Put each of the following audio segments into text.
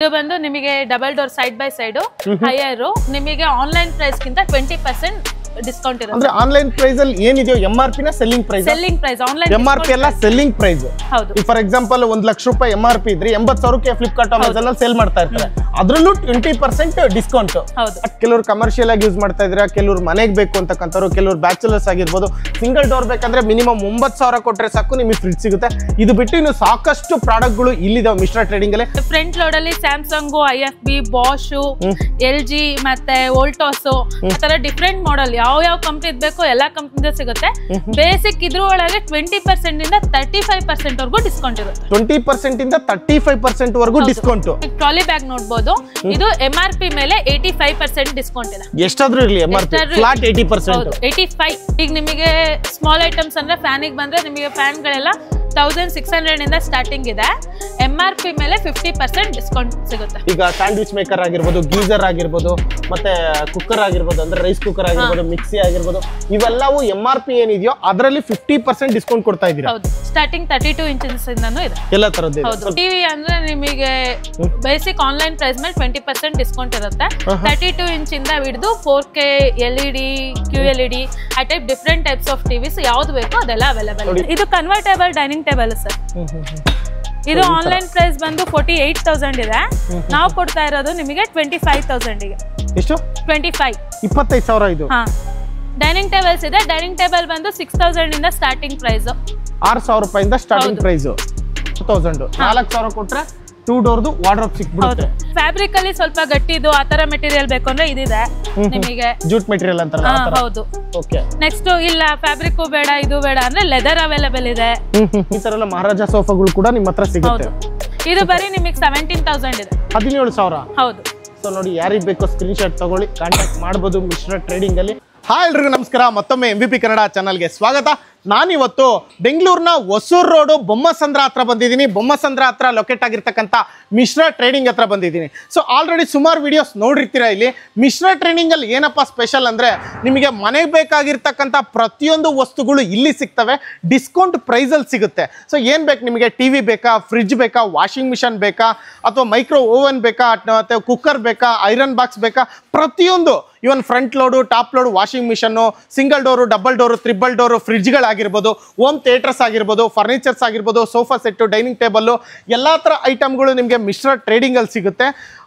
ಇದು ಬಂದು ನಿಮಗೆ double door side by side higher ನಿಮಗೆ ಆನ್ಲೈನ್ ಪ್ರೈಸ್ ಗಿಂತ 20% ಡಿಸ್ಕೌಂಟ್ ಇರುತ್ತೆ. ಅಂದ್ರೆ ಆನ್ಲೈನ್ ಪ್ರೈಸ್ ಅಲ್ಲಿ ಏನಿದೆಯೋ MRP ನ ಸೆಲ್ಲಿಂಗ್ ಪ್ರೈಸ್ ಆನ್ಲೈನ್ MRP ಎಲ್ಲ ಸೆಲ್ಲಿಂಗ್ ಪ್ರೈಸ್. ಹೌದು. ಫಾರ್ ಎಕ್ಸಾಂಪಲ್ 1 ಲಕ್ಷ ರೂಪಾಯಿ MRP ಇದ್ರೆ 80,000ಕ್ಕೆ ಫ್ಲಿಪ್ಕಾರ್ಟ್ ಅಮೆಜಾನ್ ಅಲ್ಲಿ ಸೇಲ್ ಮಾಡ್ತಾ ಇರ್ತಾರೆ. ಅದ್ರಲ್ಲೂ 20% ಡಿಸ್ಕೌಂಟ್. ಕೆಲವರು ಕಮರ್ಷಿಯಲ್ ಆಗಿ ಯೂಸ್ ಮಾಡ್ತಾ ಇದ್ರೆ, ಕೆಲವರು ಮನೆಗೆ ಬೇಕು ಅಂತಕ್ಕಂಥವ್ರು, ಕೆಲವರು ಬ್ಯಾಚುಲರ್ಸ್ ಆಗಿರ್ಬೋದು. ಸಿಂಗಲ್ ಡೋರ್ ಬೇಕಂದ್ರೆ ಮಿನಿಮಮ್ 9,000 ಕೊಟ್ರೆ ಸಾಕು ನಿಮಗೆ ಫ್ರಿಡ್ಜ್ ಸಿಗುತ್ತೆ. ಇದು ಬಿಟ್ಟು ಇನ್ನು ಸಾಕಷ್ಟು ಪ್ರಾಡಕ್ಟ್ ಗಳು ಇಲ್ಲಿದಾವೆ ಮಿಶ್ರಾ ಟ್ರೇಡಿಂಗ್ ಅಲ್ಲಿ. ಫ್ರಂಟ್ ಲೋಡ್ ಅಲ್ಲಿ ಸ್ಯಾಮ್ಸಂಗ್, IFB, ಬಾಶ್, LG ಮತ್ತೆ ವೋಲ್ಟಾಸ್ ಆತರ ಡಿಫ್ರೆಂಟ್ ಮಾಡೆಲ್ ಯಾವ ಕಂಪನಿ ಬೇಕೋ ಎಲ್ಲಾ ಕಂಪನಿ ಸಿಗುತ್ತೆ. ಬೇಸಿಕ್ ಇದ್ರ ಒಳಗೆ 20% ಇಂದ 35% ವರೆಗೂ ಡಿಸ್ಕೌಂಟ್ ಇರುತ್ತೆ. 20% ಇಂದ 35% ವರೆಗೂ ಡಿಸ್ಕೌಂಟ್. ಟ್ರಾಲಿ ಬ್ಯಾಗ್ ನೋಡಬಹುದು. ಇದು MRP ಮೇಲೆ 85% ಡಿಸ್ಕೌಂಟ್ ಇದೆ. ಎಷ್ಟಾದ್ರೂ ಇರಲಿ MRP ಫ್ಲಾಟ್ 80%. 85. ಈಗ ನಿಮಗೆ ಸ್ಮಾಲ್ ಐಟಮ್ಸ್ ಅಂದ್ರೆ ಫ್ಯಾನ್ ಗೆ ಬಂದ್ರೆ ನಿಮಗೆ ಫ್ಯಾನ್ ಗಳೆಲ್ಲ 1600 ಇಂದ ಸ್ಟಾರ್ಟಿಂಗ್ ಇದೆ. MRP ಮೇಲೆ 50% ಡಿಸ್ಕೌಂಟ್ ಸಿಗುತ್ತೆ. ಈಗ ಸ್ಯಾಂಡ್ವಿಚ್ ಮೇಕರ್ ಆಗಿರ್ಬೋದು, ಗೀಸರ್ ಆಗಿರ್ಬೋದು, ಮತ್ತೆ ಕುಕ್ಕರ್ ಆಗಿರ್ಬೋದು, ಅಂದ್ರೆ ರೈಸ್ ಕುಕ್ಕರ್ ಆಗಿರ್ಬೋದು, ಮಿಕ್ಸಿ ಆಗಿರ್ಬೋದು, ಇವೆಲ್ಲವೂ MRP ಏನಿದೆಯೋ ಅದರಲ್ಲಿ 50% ಡಿಸ್ಕೌಂಟ್ ಕೊಡ್ತಾ ಇದ್ದೀರಾ. ಹೌದು. ಸ್ಟಾರ್ಟಿಂಗ್ 32 ಇಂಚಸ್ ಇಂದನೂ ಇದೆ. ಎಲ್ಲ ತರದ್ದು ಇದೆ. ಹೌದು. ಟಿವಿ ಅಂದ್ರೆ ನಿಮಗೆ ಬೇಸಿಕ್ ಆನ್ಲೈನ್ ಪ್ರೈಸ್ ಮೇಲೆ 20% ಡಿಸ್ಕೌಂಟ್ ಇರುತ್ತೆ. 32 ಇಂಚ್ ಇಂದ ಹಿಡಿದು 4K LED, QLED ಆ type different types of TVs ಯಾವ್ದು ಬೇಕೋ ಅದೆಲ್ಲ ಅವೈಲೇಬಲ್ ಇದೆ. ಇದು ಕನ್ವರ್ಟೇಬಲ್ ಡೈನಿಂಗ್ ಟೇಬಲ್ ಸರ್. ಇದು ಆನ್ಲೈನ್ ಪ್ರೈಸ್ ಬಂದು 48,000 ಇದೆ. ನಾವು ಕೊಡ್ತಾ ಇರೋದು ನಿಮಗೆ 25,000 ಗೆ. ಎಷ್ಟು? 25,000 ಇದು. ಹಾ. ಡೈನಿಂಗ್ ಟೇಬಲ್ಸ್ ಇದೆ. ಡೈನಿಂಗ್ ಟೇಬಲ್ ಬಂದು 6,000 ಇಂದ ಸ್ಟಾರ್ಟಿಂಗ್ ಪ್ರೈಸ್. 6,000 ರೂಪಾಯಿಂದ ಸ್ಟಾರ್ಟಿಂಗ್ ಪ್ರೈಸ್. 4,000 4,000 ಕೊಟ್ರೆ 2 ಡೋರ್ದು ವಾರ್ಡ್ರೋಬ್ ಸಿಕ್ಬಿಡುತ್ತೆ. ಫ್ಯಾಬ್ರಿಕ್ ಅಲ್ಲಿ ಸ್ವಲ್ಪ ಗಟ್ಟಿದು ಆತರ ಮೆಟೀರಿಯಲ್ ಬೇಕು ಅಂದ್ರೆ ಇದಿದೆ ನಿಮಗೆ. ಜೂಟ್ ಮೆಟೀರಿಯಲ್ ಅಂತಾರಲ್ಲ ಆ ತರ. ಹೌದು. ಓಕೆ. ನೆಕ್ಸ್ಟ್ ಇಲ್ಲ ಫ್ಯಾಬ್ರಿಕ್ ಬೇಡ ಇದು ಬೇಡ ಅಂದ್ರೆ ಲೆದರ್ ಅವೈಲೇಬಲ್ ಇದೆ. ಈ ತರ ಎಲ್ಲ ಮಹಾರಾಜಾ ಸೋಫಾಗಳು ಕೂಡ ನಿಮ್ಮ ಹತ್ರ ಸಿಗುತ್ತೆ. ಇದು ಬರೀ ನಿಮಗೆ 17,000 ಇದೆ. 17,000. ಹೌದು. ಸೊ ನೋಡಿ, ಯಾರಿಗೆ ಬೇಕೋ ಸ್ಕ್ರೀನ್ ಶಾಟ್ ತಗೊಳ್ಳಿ, ಕಾಂಟ್ಯಾಕ್ಟ್ ಮಾಡಬಹುದು ಮಿಶ್ರಾ ಟ್ರೇಡಿಂಗ್ ಅಲ್ಲಿ. ಹಾಯ್ ಎಲ್ರಿಗೂ ನಮಸ್ಕಾರ. ಮತ್ತೊಮ್ಮೆ MVP ಕನ್ನಡ ಚಾನಲ್ಗೆ ಸ್ವಾಗತ. ನಾನಿವತ್ತು ಬೆಂಗಳೂರಿನ ಹೊಸೂರು ರೋಡು ಬೊಮ್ಮಸಂದ್ರ ಹತ್ರ ಬಂದಿದ್ದೀನಿ. ಬೊಮ್ಮಸಂದ್ರ ಹತ್ರ ಲೊಕೇಟ್ ಆಗಿರ್ತಕ್ಕಂಥ ಮಿಶ್ರಾ ಟ್ರೇಡಿಂಗ್ ಹತ್ರ ಬಂದಿದ್ದೀನಿ. ಸೊ ಆಲ್ರೆಡಿ ಸುಮಾರು ವಿಡಿಯೋಸ್ ನೋಡಿರ್ತೀರ. ಇಲ್ಲಿ ಮಿಶ್ರಾ ಟ್ರೇಡಿಂಗ್ ಅಲ್ಲಿ ಏನಪ್ಪ ಸ್ಪೆಷಲ್ ಅಂದರೆ, ನಿಮಗೆ ಮನೆಗೆ ಬೇಕಾಗಿರ್ತಕ್ಕಂಥ ಪ್ರತಿಯೊಂದು ವಸ್ತುಗಳು ಇಲ್ಲಿ ಸಿಗ್ತವೆ, ಡಿಸ್ಕೌಂಟ್ ಪ್ರೈಸಲ್ಲಿ ಸಿಗುತ್ತೆ. ಸೊ ಏನು ಬೇಕು ನಿಮಗೆ? TV ಬೇಕಾ, ಫ್ರಿಡ್ಜ್ ಬೇಕಾ, ವಾಷಿಂಗ್ ಮಿಷನ್ ಬೇಕಾ, ಅಥವಾ ಮೈಕ್ರೋ ಓವನ್ ಬೇಕಾ, ಅಥವಾ ಕುಕ್ಕರ್ ಬೇಕಾ, ಐರನ್ ಬಾಕ್ಸ್ ಬೇಕಾ, ಪ್ರತಿಯೊಂದು even front load, top load, washing machine, single door, double door, triple door, ಫ್ರಿಡ್ಜ್ಗಳಾಗಿರ್ಬೋದು, ಹೋಮ್ ಥಿಯೇಟರ್ಸ್ ಆಗಿರ್ಬೋದು, ಫರ್ನಿಚರ್ಸ್ ಆಗಿರ್ಬೋದು, ಸೋಫಾ ಸೆಟ್ಟು, ಡೈನಿಂಗ್ ಟೇಬಲ್ಲು, ಎಲ್ಲ ಥರ ಐಟಮ್ಗಳು ನಿಮಗೆ ಮಿಶ್ರಾ ಟ್ರೇಡಿಂಗಲ್ಲಿ ಸಿಗುತ್ತೆ.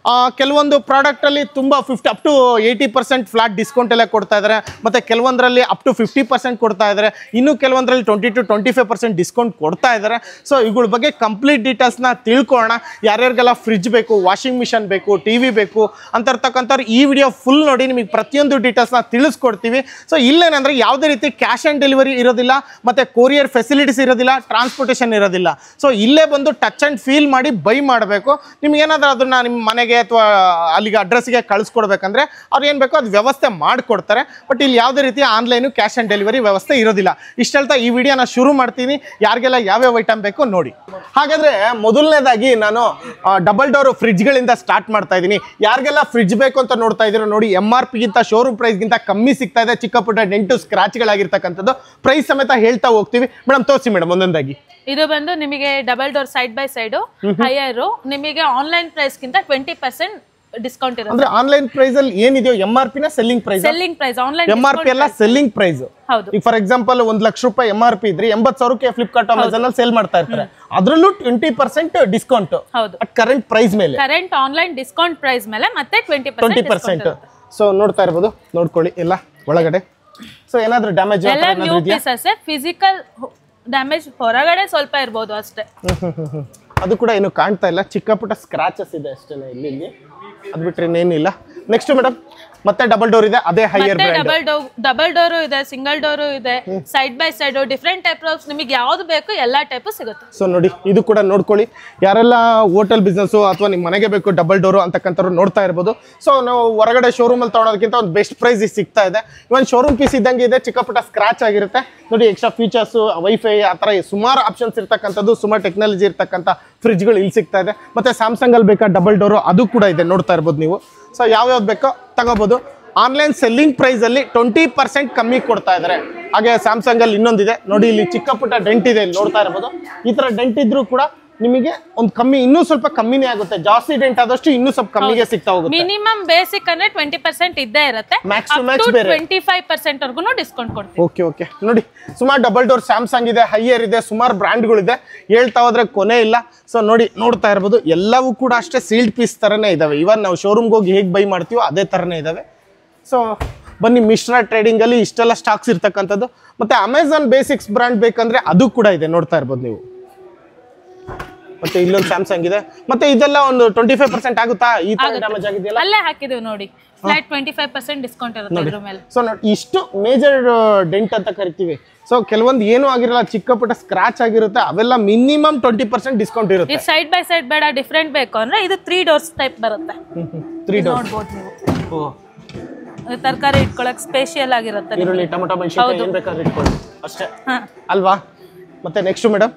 ಕೆಲವೊಂದು ಪ್ರಾಡಕ್ಟಲ್ಲಿ ತುಂಬ ಅಪ್ ಟು 80% ಫ್ಲಾಟ್ ಡಿಸ್ಕೌಂಟ್ ಎಲ್ಲ ಕೊಡ್ತಾ ಇದ್ದಾರೆ. ಮತ್ತು ಕೆಲವೊಂದರಲ್ಲಿ ಅಪ್ ಟು 50% ಕೊಡ್ತಾ ಇದ್ದಾರೆ. ಇನ್ನು ಕೆಲವೊಂದರಲ್ಲಿ 20 to 25% ಡಿಸ್ಕೌಂಟ್ ಕೊಡ್ತಾ ಇದ್ದಾರೆ. ಸೊ ಇವುಗಳ ಬಗ್ಗೆ ಕಂಪ್ಲೀಟ್ ಡೀಟೇಲ್ಸ್ನ ತಿಳ್ಕೊಳ್ಳೋಣ. ಯಾರ್ಯಾರಿಗೆಲ್ಲ ಫ್ರಿಡ್ಜ್ ಬೇಕು, ವಾಷಿಂಗ್ ಮಿಷನ್ ಬೇಕು, TV ಬೇಕು ಅಂತಿರ್ತಕ್ಕಂಥವ್ರು ಈ ವಿಡಿಯೋ ಫುಲ್ ನೋಡಿ, ನಿಮಗೆ ಪ್ರತಿಯೊಂದು ಡೀಟೇಲ್ಸ್ನ ತಿಳಿಸ್ಕೊಡ್ತೀವಿ. ಸೊ ಇಲ್ಲೇನಂದರೆ ಯಾವುದೇ ರೀತಿ ಕ್ಯಾಶ್ ಆನ್ ಡೆಲಿವರಿ ಇರೋದಿಲ್ಲ, ಮತ್ತು ಕೊರಿಯರ್ ಫೆಸಿಲಿಟೀಸ್ ಇರೋದಿಲ್ಲ, ಟ್ರಾನ್ಸ್ಪೋರ್ಟೇಷನ್ ಇರೋದಿಲ್ಲ. ಸೊ ಇಲ್ಲೇ ಬಂದು ಟಚ್ ಆ್ಯಂಡ್ ಫೀಲ್ ಮಾಡಿ ಬೈ ಮಾಡಬೇಕು. ನಿಮ್ಗೇನಾದ್ರೂ ಅದನ್ನು ನಿಮ್ಮ ಮನೆಗೆ ಅಥವಾ ಅಲ್ಲಿಗೆ ಅಡ್ರೆಸ್ಗೆ ಕಳಿಸ್ಕೊಡ್ಬೇಕಂದ್ರೆ ಅವ್ರು ಏನು ಬೇಕೋ ಅದು ವ್ಯವಸ್ಥೆ ಮಾಡಿಕೊಡ್ತಾರೆ. ಬಟ್ ಇಲ್ಲಿ ಯಾವುದೇ ರೀತಿ ಆನ್ಲೈನು ಕ್ಯಾಶ್ ಆನ್ ಡೆಲಿವರಿ ವ್ಯವಸ್ಥೆ ಇರೋದಿಲ್ಲ. ಇಷ್ಟು ಹೇಳ್ತಾ ಈ ವಿಡಿಯೋನ ಶುರು ಮಾಡ್ತೀನಿ. ಯಾರಿಗೆಲ್ಲ ಯಾವ್ಯಾವ ಐಟಮ್ ಬೇಕು ನೋಡಿ. ಹಾಗಾದರೆ ಮೊದಲನೇದಾಗಿ ನಾನು ಡಬಲ್ ಡೋರ್ ಫ್ರಿಡ್ಜ್ಗಳಿಂದ ಸ್ಟಾರ್ಟ್ ಮಾಡ್ತಾ ಇದ್ದೀನಿ. ಯಾರಿಗೆಲ್ಲ ಫ್ರಿಡ್ಜ್ ಬೇಕು ಅಂತ ನೋಡ್ತಾ ಇದ್ದೀರೋ ನೋಡಿ, MRP ಗಿಂತ ಶೋರೂಮ್ ಪ್ರೈಸ್ಗಿಂತ ಕಮ್ಮಿ ಸಿಗ್ತಾ ಇದೆ. ಚಿಕ್ಕ ಪುಟ್ಟ ಡೆಂಟು ಸ್ಕ್ರಾಚ್ಗಳಾಗಿರ್ತಕ್ಕಂಥದ್ದು ಪ್ರೈಸ್ ಸಮೇತ ಹೇಳ್ತಾ ಹೋಗ್ತೀವಿ. ಮೇಡಮ್ ತೋರಿಸಿ ಮೇಡಮ್ ಒಂದೊಂದಾಗಿ. ಇದು ಬಂದು ನಿಮಗೆ double door side by side higher ನಿಮಗೆ ಆನ್ಲೈನ್ ಪ್ರೈಸ್ ಗಿಂತ 20% ಡಿಸ್ಕೌಂಟ್ ಇರುತ್ತೆ. ಅಂದ್ರೆ ಆನ್ಲೈನ್ ಪ್ರೈಸ್ ಅಲ್ಲಿ ಏನಿದೆಯೋ MRP ನ ಸೆಲ್ಲಿಂಗ್ ಪ್ರೈಸ್. ಆನ್ಲೈನ್ MRP ಎಲ್ಲ ಸೆಲ್ಲಿಂಗ್ ಪ್ರೈಸ್. ಈಗ ಫಾರ್ ಎಕ್ಸಾಂಪಲ್ 1 ಲಕ್ಷ ರೂಪಾಯಿ MRP ಇದ್ರೆ 80,000ಕ್ಕೆ ಫ್ಲಿಪ್ಕಾರ್ಟ್ ಅಮೆಜಾನ್ ಅಲ್ಲಿ ಸೇಲ್ ಮಾಡ್ತಾ ಇರ್ತಾರೆ. ಅದ್ರಲ್ಲೂ 20% ಡಿಸ್ಕೌಂಟ್ ಕರೆಂಟ್ ಪ್ರೈಸ್ ಮೇಲೆ. ಕರೆಂಟ್ ಆನ್ಲೈನ್ ಡಿಸ್ಕೌಂಟ್ ಪ್ರೈಸ್ ಮೇಲೆ ಮತ್ತೆ 20%. ಸೊ ನೋಡ್ತಾ ಇರಬಹುದು, ನೋಡ್ಕೊಳ್ಳಿ ಎಲ್ಲ ಒಳಗಡೆ. ಸೊ ಏನಾದ್ರೂ ಡ್ಯಾಮೇಜ್ ಫಿಸಿಕಲ್ ಡ್ಯಾಮೇಜ್ ಹೊರಗಡೆ ಸ್ವಲ್ಪ ಇರಬಹುದು ಅಷ್ಟೇ. ಅದು ಕೂಡ ಏನು ಕಾಣ್ತಾ ಇಲ್ಲ, ಚಿಕ್ಕ ಪುಟ್ಟ ಸ್ಕ್ರಾಚಸ್ ಇದೆ ಅಷ್ಟೇ ಇಲ್ಲಿ. ಅದು ಬಿಟ್ರೆ ಇನ್ನೇನಿಲ್ಲ. ನೆಕ್ಸ್ಟ್ ಮೇಡಮ್ ಮತ್ತೆ ಡಬಲ್ ಡೋರ್ ಇದೆ, ಅದೇ ಹೈಯರ್ ಡಬಲ್ ಡೋರು ಇದೆ, ಸಿಂಗಲ್ ಡೋರು ಇದೆ, side by side different type of ನಿಮಗೆ ಯಾವ್ದು ಬೇಕು ಎಲ್ಲಾ ಟೈಪ್ ಸಿಗುತ್ತೆ. ಸೊ ನೋಡಿ, ಇದು ಕೂಡ ನೋಡ್ಕೊಳ್ಳಿ. ಯಾರೆಲ್ಲ ಹೋಟೆಲ್ ಬಿಸ್ನೆಸ್ ಅಥವಾ ನಿಮ್ಮ ಮನೆಗೆ ಬೇಕು ಡಬಲ್ ಡೋರು ಅಂತಕ್ಕಂಥವ್ರು ನೋಡ್ತಾ ಇರ್ಬೋದು. ಸೊ ನಾವು ಹೊರಗಡೆ ಶೋರೂಮ್ ಅಲ್ಲಿ ತಗೊಳೋದಕ್ಕಿಂತ ಒಂದು ಬೆಸ್ಟ್ ಪ್ರೈಸ್ ಸಿಗ್ತಾ ಇದೆ. ಇವನ್ ಶೋರೂಮ್ ಪೀಸ್ ಇದ್ದಂಗೆ ಇದೆ, ಚಿಕ್ಕ ಪುಟ್ಟ ಸ್ಕ್ರಾಚ್ ಆಗಿರುತ್ತೆ ನೋಡಿ. ಎಕ್ಸ್ಟ್ರಾ ಫೀಚರ್ಸ್, ವೈಫೈ ಆ ಥರ ಸುಮಾರು ಆಪ್ಷನ್ಸ್ ಇರ್ತಕ್ಕಂಥದ್ದು, ಸುಮಾರು ಟೆಕ್ನಾಲಜಿ ಇರ್ತಕ್ಕಂಥ ಫ್ರಿಡ್ಜ್ಗಳು ಇಲ್ಲಿ ಸಿಗ್ತಾ ಇದೆ. ಮತ್ತೆ ಸ್ಯಾಮ್ಸಂಗ್ ಅಲ್ಲಿ ಬೇಕಾ ಡಬಲ್ ಡೋರು ಅದು ಕೂಡ ಇದೆ, ನೋಡ್ತಾ ಇರ್ಬೋದು ನೀವು. ಸೊ ಯಾವ್ಯಾವ್ದು ಬೇಕೋ ತಗೋಬಹುದು. ಆನ್ಲೈನ್ ಸೆಲ್ಲಿಂಗ್ ಪ್ರೈಸ್ ಅಲ್ಲಿ 20% ಕಮ್ಮಿ ಕೊಡ್ತಾ ಇದ್ದಾರೆ. ಹಾಗೆ ಸ್ಯಾಮ್ಸಂಗ್ ಅಲ್ಲಿ ಇನ್ನೊಂದಿದೆ ನೋಡಿ, ಇಲ್ಲಿ ಚಿಕ್ಕ ಪುಟ್ಟ ಡೆಂಟ್ ಇದೆ, ಇಲ್ಲಿ ನೋಡ್ತಾ ಇರ್ಬೋದು. ಈ ತರ ಡೆಂಟ್ ಇದ್ರೂ ಕೂಡ ನಿಮಗೆ ಒಂದು ಕಮ್ಮಿ ಇನ್ನೂ ಸ್ವಲ್ಪ ಕಮ್ಮಿನೇ ಆಗುತ್ತೆ. ಜಾಸ್ತಿ ಡೆಂಟ್ ಆದಷ್ಟು ಇನ್ನೂ ಸ್ವಲ್ಪ ಕಮ್ಮಿಗೆ ಸಿಗ್ತಾ ಹೋಗುತ್ತೆ. ಮಿನಿಮಮ್ ಬೇಸಿಕ್ ಅಂದ್ರೆ 20% ಇದ್ದೇ ಇರುತ್ತೆ. ಮ್ಯಾಕ್ಸ್ ಟು ಮ್ಯಾಕ್ಸ್ ಬೇರೆ 25% ವರ್ಗು ಡಿಸ್ಕೌಂಟ್ ಕೊಡ್ತೀವಿ. ಓಕೆ ನೋಡಿ ಸುಮಾರು ಡಬಲ್ ಡೋರ್ ಸ್ಯಾಮ್ಸಂಗ್ ಇದೆ, ಹೈಯರ್ ಇದೆ, ಸುಮಾರು ಬ್ರ್ಯಾಂಡ್ಗಳಿದೆ, ಹೇಳ್ತಾ ಹೋದ್ರೆ ಕೊನೆ ಇಲ್ಲ. ಸೊ ನೋಡ್ತಾ ಇರ್ಬೋದು ಎಲ್ಲವೂ ಕೂಡ ಅಷ್ಟೇ ಸೀಲ್ಡ್ ಪೀಸ್ ತರನೇ ಇದಾವೆ. ಇವನ್ ನಾವು ಶೋರೂಮ್ಗೆ ಹೋಗಿ ಹೇಗೆ ಬೈ ಮಾಡ್ತೀವೋ ಅದೇ ತರನೇ ಇದಾವೆ. ಸೊ ಬನ್ನಿ, ಮಿಶ್ರಾ ಟ್ರೇಡಿಂಗ್ ಅಲ್ಲಿ ಇಷ್ಟೆಲ್ಲ ಸ್ಟಾಕ್ಸ್ ಇರ್ತಕ್ಕಂಥದ್ದು. ಮತ್ತೆ ಅಮೆಝಾನ್ ಬೇಸಿಕ್ಸ್ ಬ್ರ್ಯಾಂಡ್ ಬೇಕಂದ್ರೆ ಅದು ಕೂಡ ಇದೆ, ನೋಡ್ತಾ ಇರ್ಬೋದು ನೀವು. ಮತ್ತೆ ಇಲ್ಲೊಂದು ಸ್ಯಾಮ್ಸಂಗ್ ಇದೆ. ಮತ್ತೆ ಇದೆಲ್ಲ ಒಂದು 25% ಆಗುತ್ತಾ? ಈ ತರ ಡ್ಯಾಮೇಜ್ ಆಗಿದೆಯಲ್ಲ, ಅಲ್ಲೇ ಹಾಕಿದೀವಿ ನೋಡಿ, ಫ್ಲಾಟ್ 25% ಡಿಸ್ಕೌಂಟ್ ಇರುತ್ತೆ ಇದ್ರ ಮೇಲೆ. ಸೊ ನೋಡಿ, ಇಷ್ಟು ಮೇಜರ್ ಡೆಂಟ್ ಅಂತ ಕರಿತೀವಿ. ಸೊ ಕೆಲವೊಂದು ಏನೂ ಆಗಿರಲ್ಲ, ಚಿಕ್ಕ ಪುಟ್ಟ ಸ್ಕ್ರಾಚ್ ಆಗಿರುತ್ತೆ, ಅವೆಲ್ಲ ಮಿನಿಮಮ್ 20% ಡಿಸ್ಕೌಂಟ್ ಇರುತ್ತೆ. ಇದು ಸೈಡ್ ಬೈ ಸೈಡ್ ಬೇಡ, ಡಿಫ್ರೆಂಟ್ ಬೇಕು ಅಂದ್ರೆ ಇದು 3 ಡೋರ್ಸ್ ಟೈಪ್ ಬರುತ್ತೆ. 3 ಡೋರ್ಸ್ ನೋಡ್ಬೋದು ನೀವು. ತರಕಾರಿ ಇಟ್ಕೊಳಕ್ ಸ್ಪೆಷಲ್ ಆಗಿರುತ್ತೆ. ಈರುಳ್ಳಿ, ಟೊಮೆಟೊ, ಮೆಣಸಿನಕಾಯಿ ಏನ್ ಬೇಕಾದ್ರೆ ಇಟ್ಕೊಳ್ಳಿ ಅಷ್ಟೇ ಅಲ್ವಾ? ಮತ್ತೆ next madam,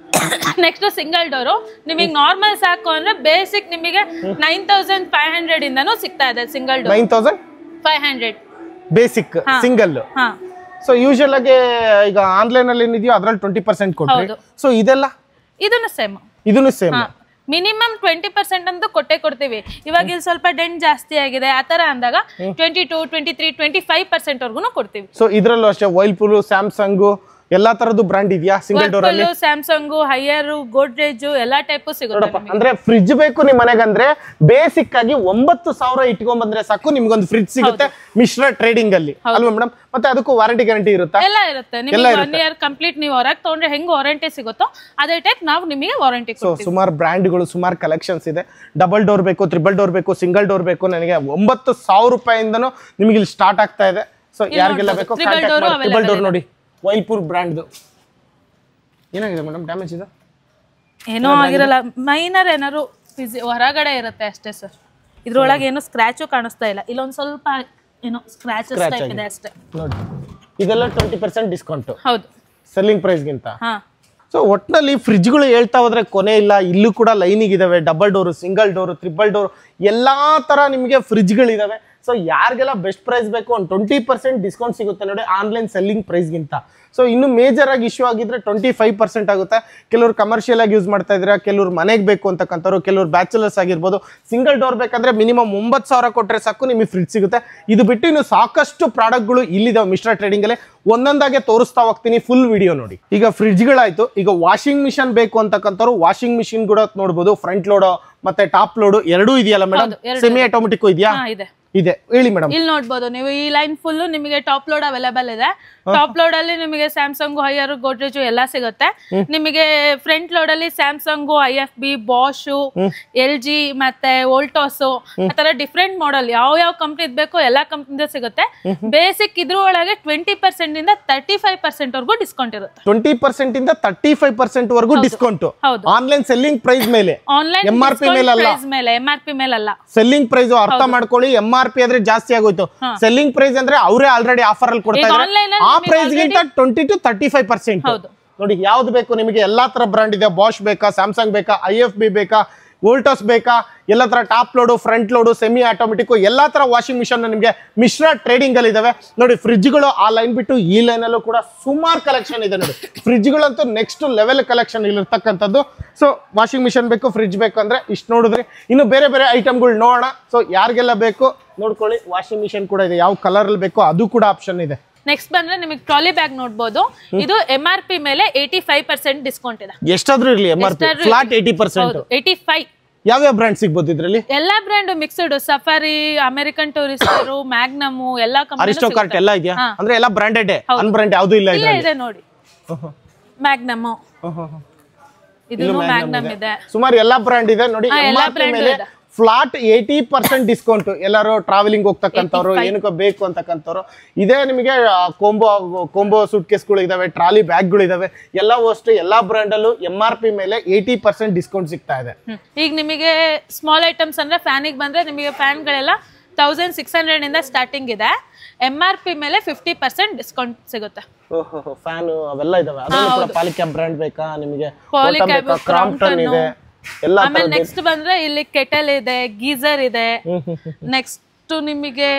next single door. ನಿಮಗೆ ನಾರ್ಮಲ್ ಸಾಕು ಅಂದ್ರೆ ಬೇಸಿಕ್ ನಿಮಗೆ 9500 ಇಂದನೂ ಸಿಗ್ತಾ ಇದೆ single door. 9500 basic single. So usual ಆಗಿ ಈಗ ಆನ್ಲೈನ್ ಅಲ್ಲಿ ಏನಿದೆಯೋ ಅದ್ರಲ್ಲಿ 20% ಕೊಡ್ತೀವಿ. ಸೊ ಇದನ್ನು ಸೇಮ್ ಮಿನಿಮಮ್ 20% ಅಂತೂ ಕೊಡ್ತೀವಿ. ಇವಾಗ ಇಲ್ಲಿ ಸ್ವಲ್ಪ ಡೆಂಟ್ ಜಾಸ್ತಿ ಆಗಿದೆ ಆ ತರ ಅಂದಾಗ 22, 23, 25% ವರ್ಗು ಕೊಡ್ತೀವಿ. ಸೊ ಇದ್ರಲ್ಲೂ ಅಷ್ಟೇ ವೈಲ್ಪೂಲ್, ಸ್ಯಾಮ್ಸಂಗ್ ಎಲ್ಲಾ ತರದ್ದು ಬ್ರಾಂಡ್ ಇದೆಯಾ ಸಿಂಗಲ್ ಡೋರ್ ಅಲ್ಲಿ? ಸ್ಯಾಮ್ಸಂಗ್, ಹೈಯರ್, ಗೋಡ್ರೇಜ್ ಎಲ್ಲಾ ಟೈಪ್ ಸಿಗುತ್ತೆ. ಅಂದ್ರೆ ಫ್ರಿಡ್ಜ್ ಬೇಕು ನಿಮ್ ಮನೆಗಂದ್ರೆ ಬೇಸಿಕ್ ಆಗಿ 9000 ಇಟ್ಕೊಂಡ್ ಬಂದ್ರೆ ಸಾಕು, ನಿಮ್ಗೊಂದು ಫ್ರಿಡ್ಜ್ ಸಿಗುತ್ತೆ ಮಿಶ್ರಾ ಟ್ರೇಡಿಂಗ್ ಅಲ್ಲಿ ಅಲ್ವಾ ಮೇಡಮ್? ಮತ್ತೆ ಅದಕ್ಕೂ ವಾರಂಟಿ ಗ್ಯಾರಂಟಿ ಇರುತ್ತಾ? ಎಲ್ಲ ಇರುತ್ತೆ. ನಿಮಗೆ 1 ಇಯರ್ ಕಂಪ್ಲೀಟ್ ನೀವು ಹೊರಗೆ ತಗೊಂಡ್ರೆ ಹೆಂಗ್ ವಾರಂಟಿ ಸಿಗುತ್ತೋ ಅದೇ ಟೈಪ್ ನಾವು ನಿಮಗೆ ವಾರಂಟಿ ಕೊಡ್ತೀವಿ. ಸುಮಾರು ಬ್ರ್ಯಾಂಡ್ಗಳು, ಸುಮಾರು ಕಲೆಕ್ಷನ್ಸ್ ಇದೆ. ಡಬಲ್ ಡೋರ್ ಬೇಕು, ಟ್ರಿಬಲ್ ಡೋರ್ ಬೇಕು, ಸಿಂಗಲ್ ಡೋರ್ ಬೇಕು, ನನಗೆ 9000 ರೂಪಾಯಿಂದನೂ ನಿಮಗೆ ಇಲ್ಲಿ ಸ್ಟಾರ್ಟ್ ಆಗ್ತಾ ಇದೆ. ಸೊ ಯಾರಿಗೆಲ್ಲ ಬೇಕು ಟ್ರಿಬಲ್ ಡೋರ್ ನೋಡಿ, ವೈಲ್ಪೂರ್ ಬ್ರ್ಯಾಂಡ್. ಏನಾಗಿದೆ ಮೇಡಮ್ ಡ್ಯಾಮೇಜ್ ಇದೆ? ಏನೋ ಆಗಿರಲ್ಲ, ಮೈನರ್ ಏನಾದ್ರು ಹೊರಗಡೆ ಇರುತ್ತೆ ಅಷ್ಟೇ ಸರ್. ಇದ್ರೊಳಗೆ ಏನು ಸ್ಕ್ರಾಚು ಕಾಣಿಸ್ತಾ ಇಲ್ಲ, ಇಲ್ಲೊಂದು ಸ್ವಲ್ಪ ಏನೋ ಸ್ಕ್ರಾಚಸ್ ಟೈಪ್ ಇದೆ ಅಷ್ಟೇ ನೋಡಿ. ಇದೆಲ್ಲ 20% ಡಿಸ್ಕೌಂಟ್ ಹೌದು ಸೆಲ್ಲಿಂಗ್ ಪ್ರೈಸ್ಗಿಂತ. ಸೊ ಒಟ್ಟಿನಲ್ಲಿ ಫ್ರಿಡ್ಜ್ಗಳು ಹೇಳ್ತಾ ಹೋದ್ರೆ ಕೊನೆ ಇಲ್ಲ. ಇಲ್ಲೂ ಕೂಡ ಲೈನಿಗೆ ಇದಾವೆ, double door, single door, triple door ಎಲ್ಲಾ ತರ ನಿಮಗೆ ಫ್ರಿಡ್ಜ್ಗಳಿದಾವೆ. ಸೊ ಯಾರಿಗೆಲ್ಲ ಬೆಸ್ಟ್ ಪ್ರೈಸ್ ಬೇಕು ಒಂದು 20% ಡಿಸ್ಕೌಂಟ್ ಸಿಗುತ್ತೆ ನೋಡಿ ಆನ್ಲೈನ್ ಸೆಲ್ಲಿಂಗ್ ಪ್ರೈಸ್ಗಿಂತ. ಸೊ ಇನ್ನು ಮೇಜರ್ ಆಗಿ ಇಶ್ಯೂ ಆಗಿದ್ರೆ 25% ಆಗುತ್ತೆ. ಕೆಲವರು ಕಮರ್ಷಿಯಲ್ ಆಗಿ ಯೂಸ್ ಮಾಡ್ತಾ ಇದ್ರೆ, ಕೆಲವರು ಮನೆಗೆ ಬೇಕು ಅಂತಕ್ಕಂಥವ್ರು, ಕೆಲವರು ಬ್ಯಾಚುಲರ್ಸ್ ಆಗಿರ್ಬೋದು. ಸಿಂಗಲ್ ಡೋರ್ ಬೇಕಂದ್ರೆ ಮಿನಿಮಮ್ 9000 ಕೊಟ್ಟರೆ ಸಾಕು ನಿಮಗೆ ಫ್ರಿಡ್ಜ್ ಸಿಗುತ್ತೆ. ಇದು ಬಿಟ್ಟು ಇನ್ನು ಸಾಕಷ್ಟು ಪ್ರಾಡಕ್ಟ್ಗಳು ಇಲ್ಲಿದಾವೆ ಮಿಶ್ರಾ ಟ್ರೇಡಿಂಗ್ ಅಲ್ಲಿ. ಒಂದೊಂದಾಗೆ ತೋರಿಸ್ತಾ ಹೋಗ್ತೀನಿ, ಫುಲ್ ವಿಡಿಯೋ ನೋಡಿ. ಈಗ ಫ್ರಿಡ್ಜ್ಗಳಾಯ್ತು, ಈಗ ವಾಷಿಂಗ್ ಮಿಷನ್ ಬೇಕು ಅಂತಕ್ಕಂಥವ್ರು ವಾಷಿಂಗ್ ಮಿಷಿನ್ ಕೂಡ ನೋಡ್ಬೋದು. ಫ್ರಂಟ್ ಲೋಡ್ ಮತ್ತೆ ಟಾಪ್ ಲೋಡ್ ಎರಡೂ ಇದೆಯಲ್ಲ ಮೇಡಮ್? ಸೆಮಿ ಆಟೋಮೆಟಿಕ್ ಇದೆಯಾ? ಇದೆ, ಹೇಳಿ ಮೇಡಮ್. ಇಲ್ಲಿ ನೋಡ್ಬೋದು ನೀವು, ಈ ಲೈನ್ ಫುಲ್ ನಿಮಗೆ ಟಾಪ್ ಲೋಡ್ ಅವೈಲೇಬಲ್ ಇದೆ. ಟಾಪ್ ಲೋಡ್ ಅಲ್ಲಿ ನಿಮಗೆ ಸ್ಯಾಮ್ಸಂಗ್, ಹೈಯರ್, ಗೋಡ್ರೇಜ್ ಎಲ್ಲ ಸಿಗುತ್ತೆ. ನಿಮಗೆ ಫ್ರಂಟ್ ಲೋಡ್ ಅಲ್ಲಿ ಸ್ಯಾಮ್ಸಂಗ್, IFB, ಬಾಷ್, LG ಮತ್ತೆ ವೋಲ್ಟಾಸ್ ಆತರ ಡಿಫ್ರೆಂಟ್ ಮಾಡೆಲ್ ಯಾವ ಕಂಪ್ನಿ ಬೇಕು ಎಲ್ಲಾ ಕಂಪ್ನಿ ಸಿಗುತ್ತೆ. ಬೇಸಿಕ್ ಇದ್ರ ಒಳಗೆ 20% ಇಂದ 35% ವರ್ಗು ಡಿಸ್ಕೌಂಟ್ ಇರುತ್ತೆ. 20% ಇಂದ 35% ವರ್ಗು ಡಿಸ್ಕೌಂಟ್ ಆನ್ಲೈನ್ ಸೆಲ್ಲಿಂಗ್ ಪ್ರೈಸ್ ಮೇಲೆ. ಆನ್ಲೈನ್ MRP ಮೇಲೆ ಅಲ್ಲ, ಸೆಲ್ಲಿಂಗ್ ಪ್ರೈಸ್ ಅರ್ಥ ಮಾಡ್ಕೊಳ್ಳಿ. MRP ಆದ್ರೆ ಜಾಸ್ತಿ ಆಗೋಯ್ತು, ಸೆಲ್ಲಿಂಗ್ ಪ್ರೈಸ್ ಅಂದ್ರೆ ಅವರೇ ಆಲ್ರೆಡಿ ಆಫರ್ ಅಲ್ಲಿ ಕೊಡ್ತಾ ಇದ್ದಾರೆ. ಆ ಪ್ರೈಸ್ ಗಿಂತ 20 to 35% ನೋಡಿ. ಯಾವ್ದು ಬೇಕು ನಿಮಗೆ? ಎಲ್ಲಾ ತರ ಬ್ರಾಂಡ್ ಇದೆ. ಬಾಷ್ ಬೇಕಾ, ಸ್ಯಾಮ್ಸಂಗ್ ಬೇಕಾ, IFB ಬೇಕಾ, ವೋಲ್ಟಾಸ್ ಬೇಕಾ, ಎಲ್ಲ ತರ top load, front load, semi automatic ಎಲ್ಲಾ ತರ ವಾಷಿಂಗ್ ಮಿಷನ್ ನಿಮಗೆ ಮಿಶ್ರಾ ಟ್ರೇಡಿಂಗ್ ಅಲ್ಲಿ ಇದಾವೆ ನೋಡಿ. ಫ್ರಿಡ್ಜ್ಗಳು ಆ ಲೈನ್ ಬಿಟ್ಟು ಈ ಲೈನ್ ಅಲ್ಲೂ ಕೂಡ ಸುಮಾರು ಕಲೆಕ್ಷನ್ ಇದೆ ನೋಡಿ. ಫ್ರಿಡ್ಜ್ಗಳಂತೂ ನೆಕ್ಸ್ಟ್ ಲೆವೆಲ್ ಕಲೆಕ್ಷನ್ ಇಲ್ಲಿರ್ತಕ್ಕಂಥದ್ದು. ಸೊ ವಾಷಿಂಗ್ ಮಿಷನ್ ಬೇಕು, ಫ್ರಿಡ್ಜ್ ಬೇಕು ಅಂದ್ರೆ ಇಷ್ಟು ನೋಡಿದ್ರಿ. ಇನ್ನು ಬೇರೆ ಬೇರೆ ಐಟಮ್ಗಳು ನೋಡೋಣ. ಸೊ ಯಾರಿಗೆಲ್ಲ ಬೇಕು ನೋಡ್ಕೊಳ್ಳಿ. ವಾಷಿಂಗ್ ಮಿಷನ್ ಕೂಡ ಇದೆ, ಯಾವ ಕಲರ್ ಅಲ್ಲಿ ಬೇಕೋ ಅದು ಕೂಡ ಆಪ್ಷನ್ ಇದೆ. ನೆಕ್ಸ್ಟ್ ಬಂದ್ರೆ ನಿಮಗೆ ಟ್ರಾಲಿ ಬ್ಯಾಗ್ ನೋಡಬಹುದು. ಇದು MRP ಮೇಲೆ 85% ಡಿಸ್ಕೌಂಟ್ ಇದೆ. ಎಷ್ಟಾದ್ರೂ ಇರಲಿ, MRP ಫ್ಲಾಟ್ 80%. 85 ಯಾವ ಬ್ರಾಂಡ್ ಸಿಗಬಹುದು ಇದರಲ್ಲಿ? ಎಲ್ಲಾ brand mixed, safari, American Tourister, magnum ಎಲ್ಲಾ ಕಂಪನಿ, ಅರಿಸ್ಟೋಕಾರ್ಟ್ ಎಲ್ಲ ಇದೆಯಾ? ಅಂದ್ರೆ ಎಲ್ಲ ಬ್ರಾಂಡೆಡ್, ಅನ್ಬ್ರಾಂಡ್ ಯಾವುದು ಇಲ್ಲ ಇದೆ ನೋಡಿ. ಮ್ಯಾಗ್ನಮ್, ಇದು ಮ್ಯಾಗ್ನಮ್ ಇದೆ, ಸುಮಾರು ಎಲ್ಲಾ ಬ್ರಾಂಡ್ ಇದೆ ನೋಡಿ. MRP ಮೇಲೆ ಫ್ಲಾಟ್ 80% ಡಿಸ್ಕೌಂಟ್. ಎಲ್ಲರೂ ಟ್ರಾವೆಲಿಂಗ್ ಹೋಗ್ತಕ್ಕಂಥವ್ರು, ಏನಕ್ಕೋ ಬೇಕು ಅಂತಕ್ಕಂಥವ್ರು ಇದೇ ನಿಮಗೆ ಕೋಂಬೋ ಸೂಟ್ ಕೇಸ್ಗಳು ಇದಾವೆ, ಟ್ರಾಲಿ ಬ್ಯಾಗ್ಗಳು ಇದಾವೆ. ಎಲ್ಲವೂ ಅಷ್ಟು ಎಲ್ಲಾ ಬ್ರ್ಯಾಂಡ್ ಅಲ್ಲೂ MRP ಮೇಲೆ 80% ಡಿಸ್ಕೌಂಟ್ ಸಿಗ್ತಾ ಇದೆ. ಈಗ ನಿಮಗೆ ಸ್ಮಾಲ್ ಐಟಮ್ಸ್ ಅಂದ್ರೆ ಫ್ಯಾನಿಗೆ ಬಂದ್ರೆ ನಿಮಗೆ ಫ್ಯಾನ್ಗಳೆಲ್ಲ 1600 ಇಂದ ಸ್ಟಾರ್ಟಿಂಗ್ ಇದೆ. MRP ಮೇಲೆ 50% ಡಿಸ್ಕೌಂಟ್ ಸಿಗುತ್ತೆ. ಫ್ಯಾನ್ ಅವೆಲ್ಲ ಇದಾವೆ. ಅದನ್ನು ಕೂಡ ಪಾಲಿಕ್ಯಾಬ್ ಬ್ರ್ಯಾಂಡ್ ಬೇಕಾ ನಿಮಗೆ? ಕ್ರಾಂಪ್ಟನ್ ಇದೆ. ಆಮೇಲೆ ನೆಕ್ಸ್ಟ್ ಬಂದ್ರೆ ಇಲ್ಲಿ ಕೆಟಲ್ ಇದೆ, ಗೀಸರ್ ಇದೆ. ನೆಕ್ಸ್ಟ್ ನಿಮಗೆ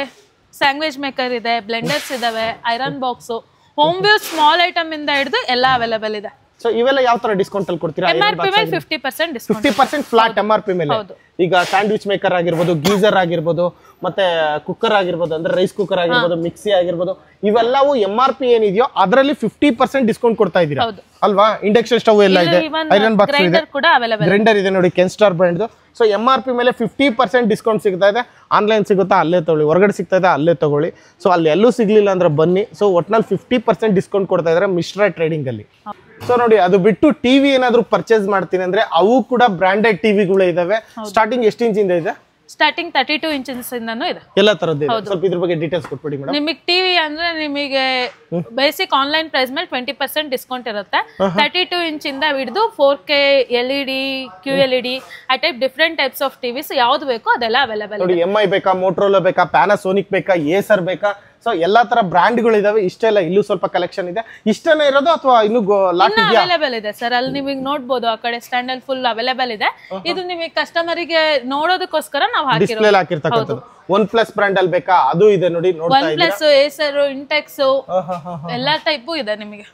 ಸ್ಯಾಂಡ್ವಿಚ್ ಮೇಕರ್ ಇದೆ, ಬ್ಲೆಂಡರ್ಸ್ ಇದಾವೆ, iron box, home view small item ಇಂದ ಹಿಡಿದು ಎಲ್ಲ ಅವೈಲೇಬಲ್ ಇದೆ. ಸೊ ಇವೆಲ್ಲ ಯಾವ ತರ ಡಿಸ್ಕೌಂಟ್ ಅಲ್ಲಿ ಕೊಡ್ತೀರಾ? MRP ಮೇಲೆ 50% ಡಿಸ್ಕೌಂಟ್, 50% ಫ್ಲಾಟ್ MRP ಮೇಲೆ. ಈಗ ಸ್ಯಾಂಡ್ವಿಚ್ ಮೇಕರ್ ಆಗಿರ್ಬೋದು, ಗೀಸರ್ ಆಗಿರ್ಬೋದು, ಮತ್ತೆ ಕುಕ್ಕರ್ ಆಗಿರ್ಬೋದು, ಅಂದ್ರೆ ರೈಸ್ ಕುಕ್ಕರ್ ಆಗಿರ್ಬೋದು, ಮಿಕ್ಸಿ ಆಗಿರ್ಬೋದು, ಇವೆಲ್ಲವೂ MRP ಏನಿದೆಯೋ ಅದರಲ್ಲಿ 50% ಡಿಸ್ಕೌಂಟ್ ಕೊಡ್ತಾ ಇದೀರಾ ಅಲ್ವಾ? ಇಂಡಕ್ಷನ್ ಸ್ಟವ್ ಎಲ್ಲ ಇದೆ, ಐರನ್ ಬಾಕ್ಸ್ ಇದೆ, ಗ್ರೈಂಡರ್ ಇದೆ ನೋಡಿ ಕೆನ್ಸ್ಟಾರ್ ಬ್ರ್ಯಾಂಡ್. ಸೊ MRP ಮೇಲೆ 50% ಡಿಸ್ಕೌಂಟ್ ಸಿಗ್ತಾ ಇದೆ. ಆನ್ಲೈನ್ ಸಿಗುತ್ತಾ ಅಲ್ಲೇ ತಗೊಳ್ಳಿ, ಹೊರಗಡೆ ಸಿಗ್ತಾ ಇದೆ ಅಲ್ಲೇ ತಗೊಳ್ಳಿ. ಸೊ ಅಲ್ಲಿ ಎಲ್ಲೂ ಸಿಗ್ಲಿಲ್ಲ ಅಂದ್ರೆ ಬನ್ನಿ. ಸೊ ಒಟ್ನಲ್ಲಿ 50% ಡಿಸ್ಕೌಂಟ್ ಕೊಡ್ತಾ ಇದ್ದಾರೆ ಮಿಶ್ರಾ ಟ್ರೇಡಿಂಗ್ ಅಲ್ಲಿ. ಸೊ ನೋಡಿ, ಅದು ಬಿಟ್ಟು ಟಿವಿ ಏನಾದ್ರು ಪರ್ಚೇಸ್ ಮಾಡ್ತೀನಿ ಅಂದ್ರೆ ಅವು ಕೂಡ ಬ್ರಾಂಡೆಡ್ ಟಿವಿಗಳು ಇದಾವೆ. ಸ್ಟಾರ್ಟಿಂಗ್ ಎಷ್ಟು ಇಂಚಿಂದ ಇದೆ? ಸ್ಟಾರ್ಟಿಂಗ್ 32 ಇಂಚಸ್ ಇಂದನೂ ಇದೆ, ಎಲ್ಲ ತರದ್ದು ಇದೆ. ಸ್ವಲ್ಪ ಇದ್ರ ಬಗ್ಗೆ ಡೀಟೇಲ್ಸ್ ಕೊಟ್ಬಿಡಿ ಮೇಡಮ್. ನಿಮಗೆ ಟಿವಿ ಅಂದ್ರೆ ನಿಮಗೆ ಬೇಸಿಕ್ ಆನ್ಲೈನ್ ಪ್ರೈಸ್ ಮೇಲೆ 20% ಡಿಸ್ಕೌಂಟ್ ಇರುತ್ತೆ. 32 ಇಂಚಿಂದ ಹಿಡಿದು 4K LED, QLED ಆ type different types of TVs ಯಾವ್ದು ಬೇಕೋ ಅದೆಲ್ಲ ಅವೈಲೇಬಲ್ ನೋಡಿ. MI ಬೇಕಾ, ಮೋಟೋರೋಲಾ ಬೇಕಾ, ಪ್ಯಾನಾಸೋನಿಕ್ ಬೇಕಾ, ಏಸರ್ ಬೇಕಾ, ಸೊ ಎಲ್ಲಾ ತರ ಬ್ರಾಂಡ್ಗಳು ಇದಾವೆ. ಇಷ್ಟೆಲ್ಲ ಇಲ್ಲೂ ಸ್ವಲ್ಪ ಕಲೆಕ್ಷನ್ ಇದೆ. ಇಷ್ಟನೇ ಇರೋದು ಅಥವಾ ಇನ್ನು ಅವೈಲೇಬಲ್ ಇದೆ ಸರ್? ಅಲ್ಲಿ ನಿಮಗೆ ನೋಡಬಹುದು, ಆ ಕಡೆ ಸ್ಟ್ಯಾಂಡ್ ಅಲ್ಲಿ ಫುಲ್ ಅವೈಲೇಬಲ್ ಇದೆ. ಇದು ನಿಮಗೆ ಕಸ್ಟಮರಿಗೆ ನೋಡೋದಕ್ಕೋಸ್ಕರ ನಾವು ಹಾಕಿರ್ತಕ್ಕಂಥದ್ದು. OnePlus ಬ್ರಾಂಡ್ ಅಲ್ಲಿ ಬೇಕಾ? ಅದು ಇದೆ ನೋಡಿ, ನೋಡ್ತಾ ಇದ್ದೀರಾ. OnePlus, Acer, Intex ಎಲ್ಲಾ ಟೈಪು ಇದೆ ನಿಮಗೆ.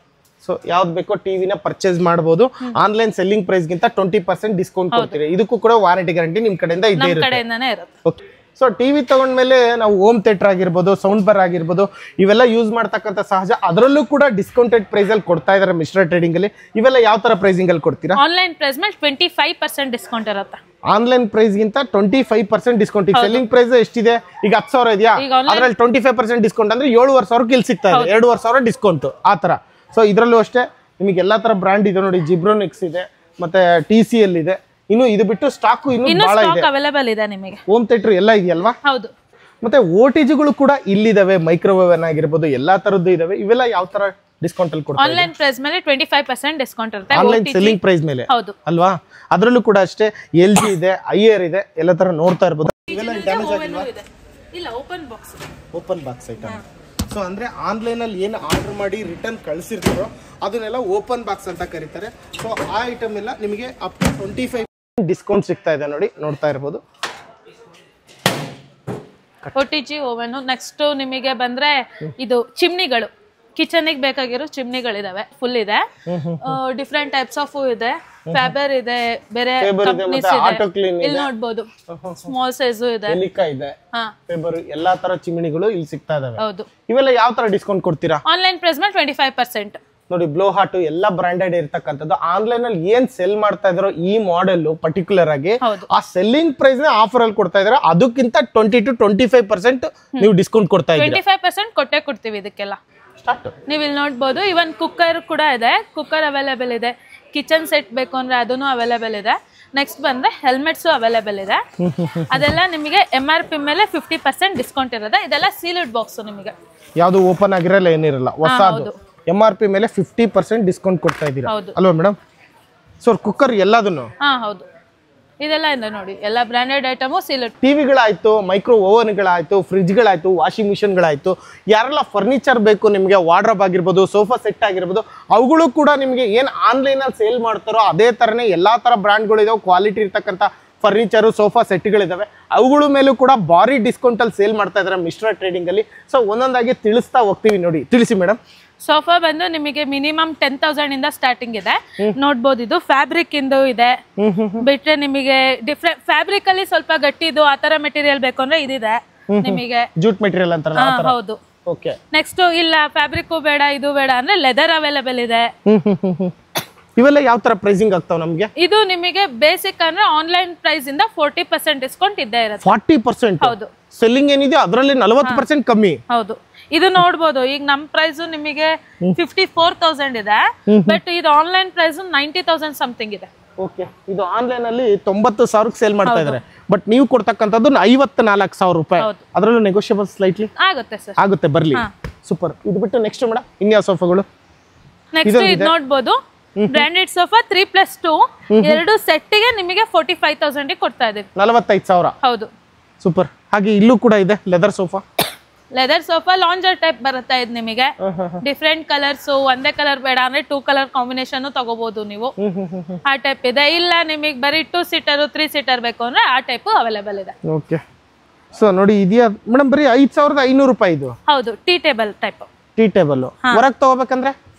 ಸೊ ಯಾವ್ದು ಬೇಕೋ ಟಿವಿನ ಪರ್ಚೇಸ್ ಮಾಡಬಹುದು. ಆನ್ಲೈನ್ ಸೆಲ್ಲಿಂಗ್ ಪ್ರೈಸ್ ಗಿಂತ 20% ಡಿಸ್ಕೌಂಟ್ ಕೊಡ್ತೀರಿ. ಇದಕ್ಕೂ ಕೂಡ ವಾರಂಟಿ ಗ್ಯಾರಂಟಿ ನಿಮ್ ಕಡೆಯಿಂದ ಇದ್ದೇ ಇರುತ್ತೆ. ಸೊ ಟಿವಿ ತಗೊಂಡ್ಮೇಲೆ ನಾವು ಹೋಮ್ ಥಿಯೇಟರ್ ಆಗಿರ್ಬೋದು, ಸೌಂಡ್ ಬಾರ್ ಆಗಿರ್ಬೋದು, ಇವೆಲ್ಲ ಯೂಸ್ ಮಾಡ್ತಕ್ಕಂಥ ಸಹಜ. ಅದರಲ್ಲೂ ಕೂಡ ಡಿಸ್ಕೌಂಟೆಡ್ ಪ್ರೈಸ್ ಅಲ್ಲಿ ಕೊಡ್ತಾ ಇದಾರೆ ಮಿಶ್ರಾ ಟ್ರೇಡಿಂಗ್ ಅಲ್ಲಿ. ಇವೆಲ್ಲ ಯಾವ ತರ ಪ್ರೈಸಿಂಗ್ ಅಲ್ಲಿ ಕೊಡ್ತೀರಾ? ಆನ್ಲೈನ್ ಪ್ರೈಸ್ ಮೇಲೆ 25% ಡಿಸ್ಕೌಂಟ್ ಇರುತ್ತೆ. ಆನ್ಲೈನ್ ಪ್ರೈಸ್ ಗಿಂತ 25% ಡಿಸ್ಕೌಂಟ್. ಈಗ ಸೆಲ್ಲಿಂಗ್ ಪ್ರೈಸ್ ಎಷ್ಟಿದೆ? ಈಗ 10,000 ಇದೆಯಾ? ಅದ್ರಲ್ಲಿ 25% ಡಿಸ್ಕೌಂಟ್ ಅಂದ್ರೆ 7,500 ಇಲ್ಲಿ ಸಿಗ್ತಾ ಇದೆ. 2,500 ಡಿಸ್ಕೌಂಟ್ ಆ ತರ. ಸೊ ಇದ್ರಲ್ಲೂ ಅಷ್ಟೇ ನಿಮಗೆ ಎಲ್ಲಾ ತರ ಬ್ರಾಂಡ್ ಇದೆ ನೋಡಿ. ಜಿಬ್ರೋನಿಕ್ಸ್ ಇದೆ, ಮತ್ತೆ TCL ಇದೆ. ಇನ್ನು ಇದು ಬಿಟ್ಟು ಸ್ಟಾಕ್ ಇನ್ನು ಬಹಳ ಇದೆ, ಅವೈಲೇಬಲ್ ಇದೆ ನಿಮಗೆ. ಹೋಮ್ ಥಿಯೇಟರ್ ಎಲ್ಲ ಇದೆಯಲ್ವಾ? ಹೌದು. ಮತ್ತೆ OTGಗಳು ಕೂಡ ಇಲ್ಲಿದಾವೆ. ಮೈಕ್ರೋವೇವ್ ಆಗಿರ್ಬೋದು, ಎಲ್ಲಾ ತರದ್ದು ಇದಾವೆ. ಇವೆಲ್ಲ ಯಾವ ತರ ಡಿಸ್ಕೌಂಟ್ ಅಲ್ಲಿ ಕೊಡ್ತಾರೆ? ಆನ್ಲೈನ್ ಪ್ರೈಸ್ ಮೇಲೆ 25% ಡಿಸ್ಕೌಂಟ್ ಇರುತ್ತೆ. ಆನ್ಲೈನ್ ಸೆಲ್ಲಿಂಗ್ ಪ್ರೈಸ್ ಮೇಲೆ ಅಲ್ವಾ? ಅದರಲ್ಲೂ ಕೂಡ ಅಷ್ಟೇ LG ಇದೆ, IR ಇದೆ, ಎಲ್ಲ ತರ ನೋಡ್ತಾ ಇರ್ಬೋದು. ಇವೆಲ್ಲ ಡ್ಯಾಮೇಜ್ ಆಗಿಲ್ವಾ? ಇಲ್ಲ, open box. Open box item. So ಅಂದ್ರೆ ಆನ್ಲೈನ್ ಅಲ್ಲಿ ಏನು ಆರ್ಡರ್ ಮಾಡಿ ರಿಟರ್ನ್ ಕಳಿಸಿರ್ತಾರೋ ಅದನ್ನೆಲ್ಲ ಓಪನ್ ಬಾಕ್ಸ್ ಅಂತ ಕರೀತಾರೆ. ಸೊ ಆ ಐಟಮ್ ಎಲ್ಲ ನಿಮಗೆ ಅಪ್ ಟು 25% ಡಿಸ್ಕೌಂಟ್ ಸಿಗ್ತಾ ಇದೆ ನೋಡಿ, ನೋಡ್ತಾ ಇರ್ಬೋದು. OTG oven. ನೆಕ್ಸ್ಟ್ ನಿಮಗೆ ಬಂದ್ರೆ ಇದು ಚಿಮ್ನಿಗಳು, ಕಿಚನ್ ಗೆ ಬೇಕಾಗಿರೋ ಚಿಮ್ನಿಗಳಿದಾವೆ, ಫುಲ್ ಇದೆ. ಡಿಫ್ರೆಂಟ್ ಟೈಪ್ಸ್ ಆಫ್ ಇದೆ. ಫ್ಯಾಬರ್ ಇದೆ, ಬೇರೆ ಕಂಪನೀಸ್ ಇದೆ. ಇಲ್ಲಿ ನೋಡಬಹುದು, ಸ್ಮಾಲ್ ಸೈಜ್ ಇದೆ, ಎಲಿಕಾ ಇದೆ, ಫೇಬರ್ ಎಲ್ಲಾ ತರ ಚಿಮ್ನಿಗಳು ಇಲ್ಲಿ ಸಿಗ್ತಾ ಇದಾವೆ. ಹೌದು. ಇವೆಲ್ಲ ಯಾವ ತರ ಡಿಸ್ಕೌಂಟ್ ಕೊಡ್ತೀರಾ? ಆನ್ಲೈನ್ ಪ್ರೈಸ್ ಮೇಲೆ 25%. ನೋಡಿ, ಬ್ಲೋ ಹಾಟ್ ಎಲ್ಲ ಬ್ರಾಂಡೆಡ್ ಇರ್ತಕ್ಕಂಥದ್ದು. ಆನ್ಲೈನ್ ಅಲ್ಲಿ ಏನ್ ಸೆಲ್ ಮಾಡ್ತಾ ಇದಾರೋ ಈ ಮಾಡೆಲ್ ಪರ್ಟಿಕ್ಯುಲರ್ ಆಗಿ ಆ ಸೆಲ್ಲಿಂಗ್ ಪ್ರೈಸ್ ನ ಆಫರ್ ಅಲ್ಲಿ ಕೊಡ್ತಾ ಇದಾರೆ. ಅದಕ್ಕಿಂತ 20 to 25% ನೀವು ಡಿಸ್ಕೌಂಟ್ ಕೊಡ್ತಾ ಇದ್ದೀರಾ. 25% ಕೊಟ್ಟೆ ಕೊಡ್ತೀವಿ ಇದಕ್ಕೆಲ್ಲ. ನೀವು ಇಲ್ಲಿ ನೋಡಬಹುದು, ಇವನ್ ಕುಕ್ಕರ್ ಕೂಡ ಇದೆ. ಕುಕ್ಕರ್ ಅವೈಲೇಬಲ್ ಇದೆ. ಕಿಚನ್ ಸೆಟ್ ಬೇಕು ಅಂದ್ರೆ ಅದನ್ನು ಅವೈಲೇಬಲ್ ಇದೆ. ನೆಕ್ಸ್ಟ್ ಬಂದ್ರೆ ಹೆಲ್ಮೆಟ್ಸ್ ಅವೈಲೇಬಲ್ ಇದೆ. ಅದೆಲ್ಲ ನಿಮಗೆ MRP ಮೇಲೆ 50% ಡಿಸ್ಕೌಂಟ್ ಇರೋದು. ಇದೆಲ್ಲ ಸೀಲ್ಡ್ ಬಾಕ್ಸ್. ನಿಮಗೆ ಯಾವುದು ಓಪನ್ ಆಗಿರಲ್ಲ, ಏನಿರಲ್ಲ, ಹೊಸದು. MRP ಮೇಲೆ 50% ಡಿಸ್ಕೌಂಟ್ ಕೊಡ್ತಾ ಇದ್ದೀರಾ ಅಲ್ವಾ ಮೇಡಮ್? ಸೊ ಕುಕ್ಕರ್ ಎಲ್ಲದನ್ನು ಹೌದು, ಇದೆಲ್ಲ ಇದೆ ನೋಡಿ, ಎಲ್ಲ ಬ್ರಾಂಡೆಡ್ ಐಟಮು ಸೀಲ್ಡ್. ಟಿವಿಗಳಾಯ್ತು, ಮೈಕ್ರೋ ಓವನ್ಗಳಾಯ್ತು, ಫ್ರಿಜ್ಗಳಾಯ್ತು, ವಾಷಿಂಗ್ ಮಿಷನ್ಗಳಾಯ್ತು, ಯಾರೆಲ್ಲ ಫರ್ನಿಚರ್ ಬೇಕು ನಿಮಗೆ, ವಾರ್ಡ್ರೋಬ್ ಆಗಿರ್ಬೋದು, ಸೋಫಾ ಸೆಟ್ ಆಗಿರ್ಬೋದು, ಅವುಗಳು ಕೂಡ ನಿಮಗೆ ಏನು ಆನ್ಲೈನ್ ಅಲ್ಲಿ ಸೇಲ್ ಮಾಡ್ತಾರೋ ಅದೇ ತರನೇ ಎಲ್ಲಾ ತರ ಬ್ರಾಂಡ್ಗಳು ಇದಾವೆ. ಕ್ವಾಲಿಟಿ ಇರ್ತಕ್ಕಂಥ ಫರ್ನಿಚರು, ಸೋಫಾ ಸೆಟ್ಗಳಿದಾವೆ. ಅವುಗಳ ಮೇಲೂ ಕೂಡ ಭಾರಿ ಡಿಸ್ಕೌಂಟ್ ಅಲ್ಲಿ ಸೇಲ್ ಮಾಡ್ತಾ ಇದ್ದಾರೆ ಮಿಶ್ರಾ ಟ್ರೇಡಿಂಗ್ ಅಲ್ಲಿ. ಸೊ ಒಂದೊಂದಾಗಿ ತಿಳಿಸ್ತಾ ಹೋಗ್ತೀವಿ ನೋಡಿ. ತಿಳಿಸಿ ಮೇಡಮ್. ಸೋಫಾ ಬಂದು ನಿಮಗೆ ಮಿನಿಮಮ್ 10,000 ಇಂದ ಸ್ಟಾರ್ಟಿಂಗ್ ಇದೆ. ನೋಡ್ಬೋದು, ಇದು ಫ್ಯಾಬ್ರಿಕ್ ಇಂದು ಇದೆ. ಬಿಟ್ರೆ ನಿಮಗೆ ಡಿಫ್ರೆಂಟ್ ಫ್ಯಾಬ್ರಿಕ್ ಅಲ್ಲಿ ಸ್ವಲ್ಪ ಗಟ್ಟಿದು ಆ ತರ ಮೆಟೀರಿಯಲ್ ಬೇಕು ಅಂದ್ರೆ ಇದಿದೆ ನಿಮಗೆ. ಜೂಟ್ ಮೆಟೀರಿಯಲ್ ಅಂತ. ಹೌದು. ನೆಕ್ಸ್ಟ್ ಇಲ್ಲ ಫ್ಯಾಬ್ರಿಕ್ ಬೇಡ, ಇದು ಬೇಡ ಅಂದ್ರೆ ಲೆದರ್ ಅವೈಲೇಬಲ್ ಇದೆ. ಇವೆಲ್ಲ ಯಾವ ತರ ಪ್ರೈಸಿಂಗ್ ಆಗ್ತಾವ ನಮಗೆ? ಇದು ನಿಮಗೆ ಬೇಸಿಕ್ ಅಂದ್ರೆ ಆನ್ಲೈನ್ ಪ್ರೈಸ್ ಇಂದ 40% ಡಿಸ್ಕೌಂಟ್ ಇದ್ದೇ ಇರುತ್ತೆ. 40%? ಹೌದು. ಸೆಲ್ಲಿಂಗ್ ಏನಿದೆ ಅದರಲ್ಲಿ 40% ಕಮ್ಮಿ. ಹೌದು. ಇದು ನೋಡಬಹುದು, ಈಗ ನಮ್ ಪ್ರೈಸ್ ನಿಮಗೆ 54,000 ಇದೆ. ಬಟ್ ಇದು ಆನ್ಲೈನ್ ಪ್ರೈಸ್ 90,000 ಸಮಥಿಂಗ್ ಇದೆ. ಓಕೆ. ಇದು ಆನ್ಲೈನ್ ಅಲ್ಲಿ 90,000 ಸೇಲ್ ಮಾಡ್ತಾ ಇದ್ದಾರೆ. ಬಟ್ ನೀವು ಕೊಡ್ತಕ್ಕಂಥದ್ದು 54,000 ರೂಪಾಯಿ. ಅದರಲ್ಲೂ ನೆಗೋಷಿಯಬಲ್ ಸ್ಲೈಟ್ಲಿ ಆಗುತ್ತೆ ಸರ್. ಆಗುತ್ತೆ, ಬರ್ಲಿ. ಸೂಪರ್. ಇದು ಬಿಟ್ಟು ನೆಕ್ಸ್ಟ್ ಮೇಡಮ್ ಇನ್ಯಾವ ಸೋಫಾಗಳು? ನೆಕ್ಸ್ಟ್ ಇದು ನೋಡಬಹುದು, ಬ್ರಾಂಡೆಡ್ ಸೋಫಾ 3+2 ಎರಡು ಸೆಟ್ ಗೆ ನಿಮಗೆ 45,000 ಕೊಡ್ತಾ ಇದೆ. 45,000. ಹೌದು. ಸೂಪರ್. ಹಾಗೆ ಇಲ್ಲೂ ಕೂಡ ಇದೆ leather sofa. Leather sofa lounger type ಬರುತ್ತೆ ಇದು ನಿಮಗೆ. ಡಿಫ್ರೆಂಟ್ ಕಲರ್ಸ್, ಒಂದೇ ಕಲರ್ ಬೇಡ ಅಂದ್ರೆ 2 ಕಲರ್ ಕಾಂಬಿನೇಷನ್ ತಗೋಬಹುದು ನೀವು. ಆ ಟೈಪ್ ಇದೆ. ಇಲ್ಲ ನಿಮಗೆ ಬರೀ 2 ಸೀಟರ್ 3 ಸೀಟರ್ ಬೇಕು ಅಂದ್ರೆ ಆ ಟೈಪ್ ಅವೈಲೇಬಲ್ ಇದೆ. ಓಕೆ. ಸೊ ನೋಡಿ, ಇದೆಯಾ ಮೇಡಮ್? ಬರೀ 5,500 ರೂಪಾಯಿ ಇದು. ಹೌದು, tea table type. Tea table ಹೊರಗೆ ತಗೋಬೇಕಂದ್ರೆ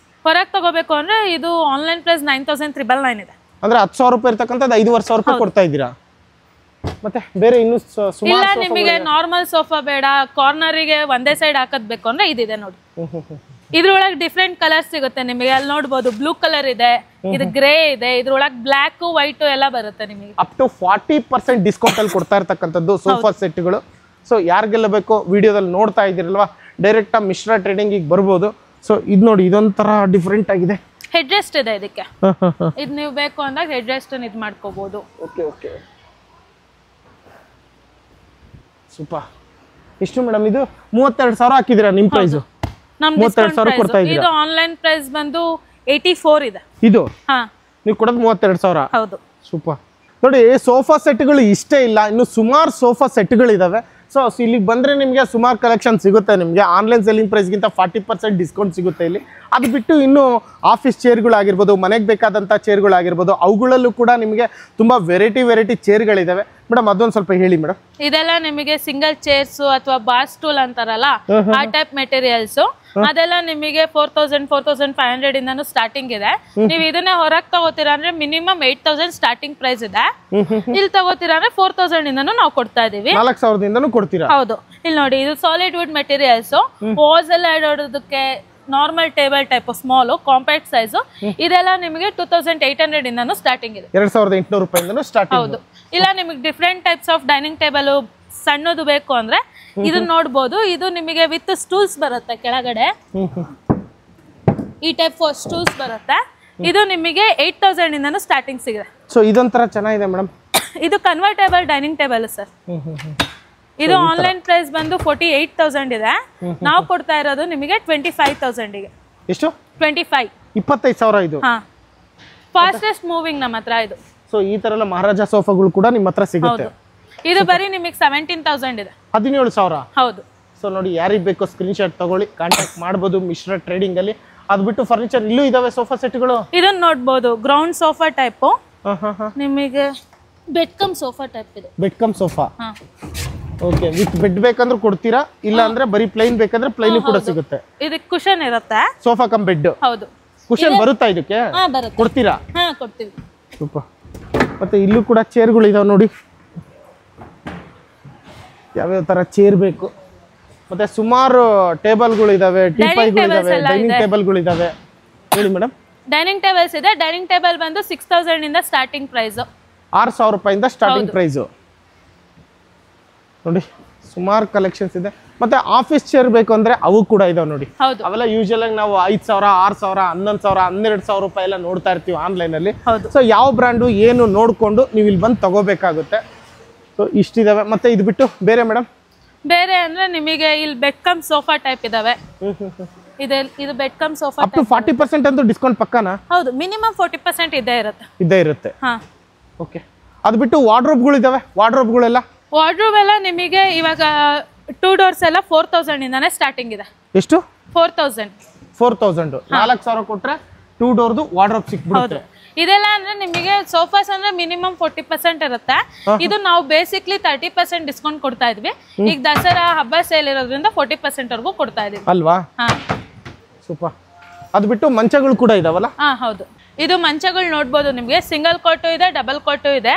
ಹೊರಗೆ ತಗೋಬೇಕು ಅಂದ್ರೆ ಇದು ಆನ್ಲೈನ್ ಪ್ರೈಸ್ 9,999 ಇದೆ. ಅಂದ್ರೆ 10,000 ರೂಪಾಯಿ ಇರ್ತಕ್ಕಂಥದ್ದು 5,500 ರೂಪಾಯಿ ಕೊಡ್ತಾ ಇದ್ದೀರಾ. ಮತ್ತೆ ಬೇರೆ ಇನ್ನು ಇಲ್ಲ ನಿಮಗೆ ನಾರ್ಮಲ್ ಸೋಫಾ ಬೇಡ, ಕಾರ್ನರಿಗೆ ಒಂದೇ ಸೈಡ್ ಹಾಕದ್ ಬೇಕು ಅಂದ್ರೆ ಇದಿದೆ ನೋಡಿ. ಇದ್ರೊಳಗೆ ಡಿಫ್ರೆಂಟ್ ಕಲರ್ ಸಿಗುತ್ತೆ ನಿಮಗೆ. ಅಲ್ಲಿ ನೋಡ್ಬೋದು ಬ್ಲೂ ಕಲರ್ ಇದೆ, ಇದು ಗ್ರೇ ಇದೆ, ಇದ್ರೊಳಗೆ ಬ್ಲಾಕ್ ವೈಟ್ ಎಲ್ಲ ಬರುತ್ತೆ ನಿಮಗೆ. ಅಪ್ ಟು 40% ಡಿಸ್ಕೌಂಟ್ ಅಲ್ಲಿ ಕೊಡ್ತಾ ಇರ್ತಕ್ಕಂಥದ್ದು ಸೋಫಾ ಸೆಟ್ಗಳು. ಸೊ ಯಾರಿಗೆಲ್ಲ ಬೇಕೋ ವಿಡಿಯೋದಲ್ಲಿ ನೋಡ್ತಾ ಇದ್ದೀರಲ್ವಾ, ಡೈರೆಕ್ಟ್ ಮಿಶ್ರಾ ಟ್ರೇಡಿಂಗ್ ಈಗ ಬರ್ಬೋದು. ಸೊ ಇದು ನೋಡಿ, ಇದೊಂಥರ ಡಿಫ್ರೆಂಟ್ ಆಗಿದೆ. ಹೆಡ್ ರೆಸ್ಟ್ ಇದೆ ಇದಕ್ಕೆ. ಇದು ನೀವು ಬೇಕು ಅಂದಾಗ ಹೆಡ್ ರೆಸ್ಟ್ ಇದು ಮಾಡ್ಕೋಬಹುದು. Okay okay, super. ಎಷ್ಟು ಮೇಡಮ್ ಇದು? 32,000 ಹಾಕಿದ್ದೀರಾ ನಿಮ್ ಪ್ರೈಸ್? 32,000 ಕೊಡ್ತಾ ಇದ್ದೀರಾ. ಇದು ಆನ್ಲೈನ್ ಪ್ರೈಸ್ ಬಂದು 84 ಇದೆ. ಇದು ನೀವು ಕೊಡೋದು 32,000. ಹೌದು. ಸೂಪರ್. ನೋಡಿ ಸೋಫಾ ಸೆಟ್ಗಳು ಇಷ್ಟೇ ಇಲ್ಲ, ಇನ್ನು ಸುಮಾರು ಸೋಫಾ ಸೆಟ್ಗಳಿದಾವೆ. ಸೊ ಇಲ್ಲಿಗೆ ಬಂದರೆ ನಿಮಗೆ ಸುಮಾರು ಕಲೆಕ್ಷನ್ ಸಿಗುತ್ತೆ. ನಿಮಗೆ ಆನ್ಲೈನ್ ಸೆಲ್ಲಿಂಗ್ ಪ್ರೈಸ್ಗಿಂತ 40% ಡಿಸ್ಕೌಂಟ್ ಸಿಗುತ್ತೆ ಇಲ್ಲಿ. ಅದು ಬಿಟ್ಟು ಇನ್ನು ಆಫೀಸ್ ಚೇರ್ಗಳಾಗಿರ್ಬೋದು, ಮನೆಗೆ ಬೇಕಾದಂಥ ಚೇರ್ಗಳಾಗಿರ್ಬೋದು, ಅವುಗಳಲ್ಲೂ ಕೂಡ ನಿಮಗೆ ತುಂಬ ವೆರೈಟಿ ಚೇರ್ಗಳಿದ್ದಾವೆ. ಮೇಡಮ್ ಅದೊಂದು ಸ್ವಲ್ಪ ಹೇಳಿ ಮೇಡಮ್. ಇದೆಲ್ಲ ನಿಮಗೆ ಸಿಂಗಲ್ ಚೇರ್ಸ್ ಅಥವಾ ಬಾರ್ ಸ್ಟೂಲ್ ಅಂತಾರಲ್ಲ, ಆ ಟೈಪ್ ಮೆಟೀರಿಯಲ್ಸ್. ಅದೆಲ್ಲ ನಿಮಗೆ 4,000-4,500 ಇಂದಾನು ಸ್ಟಾರ್ಟಿಂಗ್ ಇದೆ. ನೀವು ಇದನ್ನ ಹೊರಗೆ ತಗೋತೀರಾ ಅಂದ್ರೆ ಮಿನಿಮಮ್ 8,000 ಸ್ಟಾರ್ಟಿಂಗ್ ಪ್ರೈಸ್ ಇದೆ. ಇಲ್ಲಿ ತಗೋತೀರಾ ಅಂದ್ರೆ 4,000 ಇಂದಾನು ನಾವು ಕೊಡ್ತಾ ಇದೀವಿ. 4,000 ಇಂದಾನು ಕೊಡ್ತೀರಾ? ಹೌದು. ಇಲ್ಲಿ ನೋಡಿ, ಇದು ಸಾಲಿಡ್ ವುಡ್ ಮೆಟೀರಿಯಲ್ಸ್. ವಾಸ್ ಎಲ್ಲ ಇಡೋದಕ್ಕೆ normal table type small compact size. ಇದೆಲ್ಲ ನಿಮಗೆ 2,800 ಇಂದಾನು ಸ್ಟಾರ್ಟಿಂಗ್ ಇದೆ. 2,800 ರೂಪಾಯಿಂದನು ಸ್ಟಾರ್ಟಿಂಗ್. ಹೌದು. ಇಲ್ಲ ನಿಮಗೆ different types of dining table ಸಣ್ಣದು ಬೇಕು ಅಂದ್ರೆ ಇದನ್ನ ನೋಡ್ಬೋದು. ಇದು ನಿಮಗೆ ವಿತ್ ಸ್ಟೂಲ್ಸ್ ಬರುತ್ತೆ ಕೆಳಗಡೆ, ಈ ಟೈಪ್ ಸ್ಟೂಲ್ಸ್ ಬರುತ್ತೆ. ಇದು ನಿಮಗೆ 8,000 ಇಂದಾನು ಸ್ಟಾರ್ಟಿಂಗ್ ಸಿಗಿದೆ. ಸೊ ಇದೊಂಥರ ಚೆನ್ನಾಗಿದೆ ಮೇಡಮ್. ಇದು ಕನ್ವರ್ಟೇಬಲ್ ಡೈನಿಂಗ್ ಟೇಬಲ್ ಸರ್. ಇದು ಆನ್ಲೈನ್ ಪ್ರೈಸ್ ಬಂದು 48,000 ಇದೆ. ನಾವು ಕೊಡ್ತಾ ಇರೋದು ನಿಮಗೆ 25,000 ಗೆ. ಎಷ್ಟು? 25,000. ಇದು ಫಾಸ್ಟೆಸ್ಟ್ ಮೂವಿಂಗ್ ನಮ್ಮ ಹತ್ರ ಇದು. ಸೊ ಈ ತರ ಎಲ್ಲ ಮಹಾರಾಜ ಸೋಫಾಗಳು ಕೂಡ ನಿಮ್ಮ ಹತ್ರ ಸಿಗುತ್ತೆ. ಇದು ಬರೀ ನಿಮಗೆ 17,000 ಇದೆ. 17,000. ಹೌದು. ಸೊ ನೋಡಿ, ಯಾರಿಗೆ ಬೇಕೋ ಸ್ಕ್ರೀನ್ ಶಾಟ್ ತಗೊಳ್ಳಿ, ಕಾಂಟ್ಯಾಕ್ಟ್ ಮಾಡಬಹುದು ಮಿಶ್ರಾ ಟ್ರೇಡಿಂಗ್ ಅಲ್ಲಿ. ಅದು ಬಿಟ್ಟು ಫರ್ನಿಚರ್ ಇಲ್ಲೂ ಇದಾವೆ ಸೋಫಾ ಸೆಟ್ಗಳು. ಇದನ್ನ ನೋಡಬಹುದು, ಗ್ರೌಂಡ್ ಸೋಫಾ ಟೈಪ್. ನಿಮಗೆ ಬೆಡ್ ಕಮ್ ಸೋಫಾ ಟೈಪ್ ಇದೆ. Bed cum sofa. Okay, with bed ಬೇಕಂದ್ರೆ ಕೊಡ್ತೀರಾ, ಇಲ್ಲ ಅಂದ್ರೆ ಬರೀ ಪ್ಲೈನ್ ಬೇಕಂದ್ರೆ ಪ್ಲೈನ್ ಕೂಡ ಸಿಗುತ್ತೆ. ಇದಕ್ಕೆ ಕುಶನ್ ಇರುತ್ತೆ. Sofa cum bed. ಹೌದು. ಕುಶನ್ ಬರುತ್ತಾ ಇದಕ್ಕೆ? ಕೊಡ್ತೀರಾ? ಕೊಡ್ತೀವಿ. ಸೂಪರ್. ಮತ್ತೆ ಇಲ್ಲೂ ಕೂಡ ಚೇರ್ಗಳು ಇದಾವೆ ನೋಡಿ, ಯಾವ್ಯಾವ ತರ ಚೇರ್ ಬೇಕು. ಮತ್ತೆ ಸುಮಾರು ಟೇಬಲ್ಗಳು ಇದಾವೆ, ಟೀಪಾಯ್ಗಳು ಇದಾವೆ, ಡೈನಿಂಗ್ ಟೇಬಲ್ಗಳು ಇದಾವೆ. ಹೇಳಿ ಮೇಡಮ್. ಡೈನಿಂಗ್ ಟೇಬಲ್ಸ್ ಇದೆ. ಡೈನಿಂಗ್ ಟೇಬಲ್ ಬಂದು 6,000 ಇಂದ ಸ್ಟಾರ್ಟಿಂಗ್ ಪ್ರೈಸ್. 6,000 ರೂಪಾಯಿಂದ ಸ್ಟಾರ್ಟಿಂಗ್ ಪ್ರೈಸ್ ನೋಡಿ. ಸುಮಾರು ಕಲೆಕ್ಷನ್ಸ್ ಇದೆ. ಮತ್ತೆ ಆಫೀಸ್ ಚೇರ್ ಬೇಕು ಅಂದ್ರೆ ಅವು ಕೂಡ ಇದಾವೆ ನೋಡಿ. ಅವೆಲ್ಲ ಯೂಶುವಲ್ ಆಗಿ ನಾವು 5,000, 6,000, 11,000, 12,000 ರೂಪಾಯಿ ಎಲ್ಲ ನೋಡ್ತಾ ಇರ್ತೀವಿ ಆನ್ಲೈನ್ ಅಲ್ಲಿ. ಸೊ ಯಾವ ಬ್ರ್ಯಾಂಡು ಏನು ನೋಡ್ಕೊಂಡು ನೀವು ಇಲ್ಲಿ ಬಂದು ತಗೋಬೇಕಾಗುತ್ತೆ. ಸೊ ಇಷ್ಟಿದಾವೆ. ಮತ್ತೆ ಇದು ಬಿಟ್ಟು ಬೇರೆ ಮೇಡಮ್? ಬೇರೆ ಅಂದ್ರೆ ನಿಮಗೆ ಇಲ್ಲಿ ಬೆಡ್ ಕಮ್ ಸೋಫಾ ಟೈಪ್ ಇದಾವೆ. ಇದು bed cum sofa up to 40% ಅಂತೂ ಡಿಸ್ಕೌಂಟ್ ಪಕ್ಕಾನಾ? ಹೌದು, ಮಿನಿಮಮ್ 40% ಇದ್ದೇ ಇರುತ್ತೆ. ಓಕೆ. ಅದು ಬಿಟ್ಟು ವಾರ್ಡ್ರೋಬ್ಗಳು ಇದಾವೆ. ವಾರ್ಡ್ರೋಬ್ ಎಲ್ಲ ನಿಮಗೆ ಇವಾಗ 2 ಡೋರ್ಸ್ ಎಲ್ಲ 4,000 ಇಂದಾನೆ ಸ್ಟಾರ್ಟಿಂಗ್ ಇದೆ. ಎಷ್ಟು? 4,000. 4,000 ಕೊಟ್ರೆ 2 ಡೋರ್ದು ವಾರ್ಡ್ರೋಬ್ ಸಿಕ್ಬಿಡುತ್ತೆ. ಇದೆಲ್ಲ ಅಂದ್ರೆ ನಿಮಗೆ ಸೋಫಾಸ್ ಅಂದ್ರೆ ಮಿನಿಮಮ್ 40% ಇರುತ್ತೆ. ಇದು ನಾವು ಬೇಸಿಕ್ಲಿ 30% ಡಿಸ್ಕೌಂಟ್ ಕೊಡ್ತಾ ಇದ್ವಿ. ಈಗ ದಸರಾ ಹಬ್ಬ ಸೇಲ್ ಇರೋದ್ರಿಂದ 40% ವರೆಗೂ ಕೊಡ್ತಾ ಇದೀವಿ ಅಲ್ವಾ? ಸೂಪರ್. ಅದು ಬಿಟ್ಟು ಮಂಚಗಳು ಕೂಡ ಇದಾವಲ್ಲ? ಹೌದು. ಇದು ಮಂಚಗಳು ನೋಡ್ಬೋದು ನಿಮಗೆ. ಸಿಂಗಲ್ ಕಾಟು ಇದೆ, ಡಬಲ್ ಕಾಟು ಇದೆ.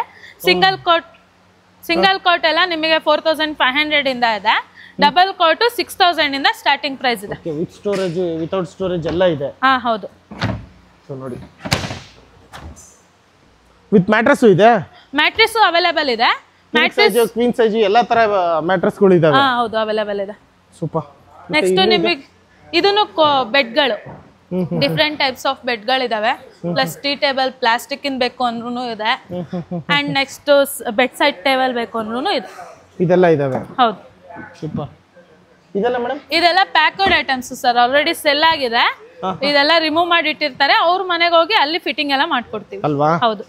ಸಿಂಗಲ್ ಕಾಟ್ ಎಲ್ಲ ನಿಮಗೆ 4,500 ಇಂದ ಇದೆ. ಡಬಲ್ ಕಾಟು 6,000 ಇಂದ ಸ್ಟಾರ್ಟಿಂಗ್ ಪ್ರೈಸ್ ಇದೆ. ವಿತ್ ಸ್ಟೋರೇಜ್, ವಿತೌಟ್ ಸ್ಟೋರೇಜ್ ಎಲ್ಲ ಇದೆ. ಹೌದು. ಸೊ ನೋಡಿ, ವಿತ್ ಮ್ಯಾಟ್ರೆಸ್ ಇದೆ. ಮ್ಯಾಟ್ರೆಸ್ ಅವೈಲೇಬಲ್ ಇದೆ. ಮ್ಯಾಟ್ರೆಸ್ ಕ್ವೀನ್ ಸೈಜ್ ಎಲ್ಲ ತರ ಮ್ಯಾಟ್ರೆಸ್ಗಳು ಇದಾವೆ. ಹೌದು, ಅವೈಲೇಬಲ್ ಇದೆ. ಸೂಪರ್. ನೆಕ್ಸ್ಟ್ ನಿಮಗೆ ಇದನ್ನು ಬೆಡ್ಗಳು, ಡಿಫ್ರೆಂಟ್ ಟೈಪ್ಸ್ ಆಫ್ ಬೆಡ್ಗಳಿದಾವೆ. ಪ್ಲಸ್ ಟೀ ಟೇಬಲ್ ಪ್ಲಾಸ್ಟಿಕ್ ಇನ್ ಬೇಕು ಅಂದ್ರೂ ಇದೆ. And next bedside table ಬೇಕು ಅಂದ್ರೂ ಇದೆ. ಇದೆಲ್ಲ ಇದಾವೆ. ಹೌದು. ಸೂಪರ್. ಇದೆಲ್ಲ ಮೇಡಮ್? ಇದೆಲ್ಲ packed items sir. Already cell ಆಗಿದೆ. ಇದೆಲ್ಲ ರಿಮೂವ್ ಮಾಡಿ ಇಟ್ಟಿರ್ತಾರೆ. ಅವ್ರ ಮನೆಗೆ ಹೋಗಿ ಅಲ್ಲಿ ಫಿಟ್ಟಿಂಗ್ ಎಲ್ಲ ಮಾಡ್ಕೊಡ್ತೀವಿ ಅಲ್ವಾ? ಹೌದು.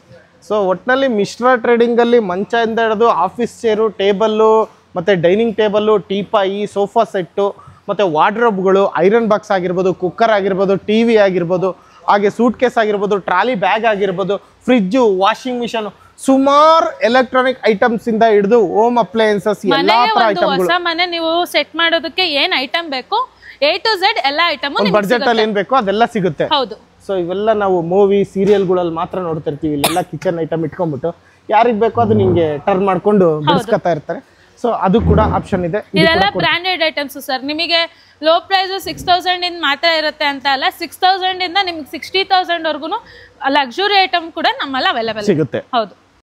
ಸೊ ಒಟ್ಟಿನಲ್ಲಿ ಮಿಶ್ರಾ ಟ್ರೇಡಿಂಗ್ ಅಲ್ಲಿ ಮಂಚ ಇಂದ ಹಿಡಿದು ಆಫೀಸ್ ಚೇರು, ಟೇಬಲ್ಲು, ಮತ್ತೆ dining table, teapoy, sofa set, ಮತ್ತು ವಾರ್ಡ್ರೋಬ್ಗಳು, ಐರನ್ ಬಾಕ್ಸ್ ಆಗಿರ್ಬೋದು, ಕುಕ್ಕರ್ ಆಗಿರ್ಬೋದು, ಟಿವಿ ಆಗಿರ್ಬೋದು, ಹಾಗೆ ಸೂಟ್ ಕೇಸ್ ಆಗಿರ್ಬೋದು, ಟ್ರಾಲಿ ಬ್ಯಾಗ್ ಆಗಿರ್ಬೋದು, ಫ್ರಿಜ್ಜು, ವಾಷಿಂಗ್ ಮಿಷನ್, ಸುಮಾರು ಎಲೆಕ್ಟ್ರಾನಿಕ್ ಐಟಮ್ಸ್ ಇಂದ ಹಿಡಿದು ಹೋಮ್ ಅಪ್ಲಯನ್ಸಸ್ ಎಲ್ಲಾ ತರ ಐಟಮ್ಗಳು. ಹೊಸ ಮನೆ ನೀವು ಸೆಟ್ ಮಾಡೋದಕ್ಕೆ ಏನ್ ಐಟಮ್ ಬೇಕು A to Z ಎಲ್ಲ ಐಟಮ್ ಬಡ್ಜೆಟ್ ಅಲ್ಲಿ ಏನ್ ಬೇಕೋ ಅದೆಲ್ಲ ಸಿಗುತ್ತೆ. ಹೌದು. ಸೊ ಇವೆಲ್ಲ ನಾವು ಮೂವಿ ಸೀರಿಯಲ್ಗಳಲ್ಲಿ ಮಾತ್ರ ನೋಡ್ತಿರ್ತೀವಿ. ಇಲ್ಲೆಲ್ಲ ಕಿಚನ್ ಐಟಮ್ ಇಟ್ಕೊಂಡ್ಬಿಟ್ಟು ಯಾರಿಗ್ ಬೇಕೋ ಅದು ನಿಮ್ಗೆ ಟರ್ನ್ ಮಾಡ್ಕೊಂಡು ಬೆಳೆಸ್ಕೊತಾ ಇರ್ತಾರೆ. ಸೊ ಅದು ಕೂಡ ಆಪ್ಷನ್ ಇದೆ. ಇದೆಲ್ಲ ಬ್ರಾಂಡೆಡ್ ಐಟಮ್ಸ್ ಸರ್. ನಿಮಗೆ ಲೋ ಪ್ರೈಸ್ 6000 ಇಂದ ಮಾತ್ರ ಇರುತ್ತೆ ಅಂತ ಅಲ್ಲ, 6000 ಇಂದ ನಿಮ್ಗೆ 60,000 ವರ್ಗುನು ಲಕ್ಸುರಿ ಐಟಮ್ ಕೂಡ ನಮ್ಮಲ್ಲಿ ಅವೈಲೇಬಲ್ ಸಿಗುತ್ತೆ. ಹೌದು.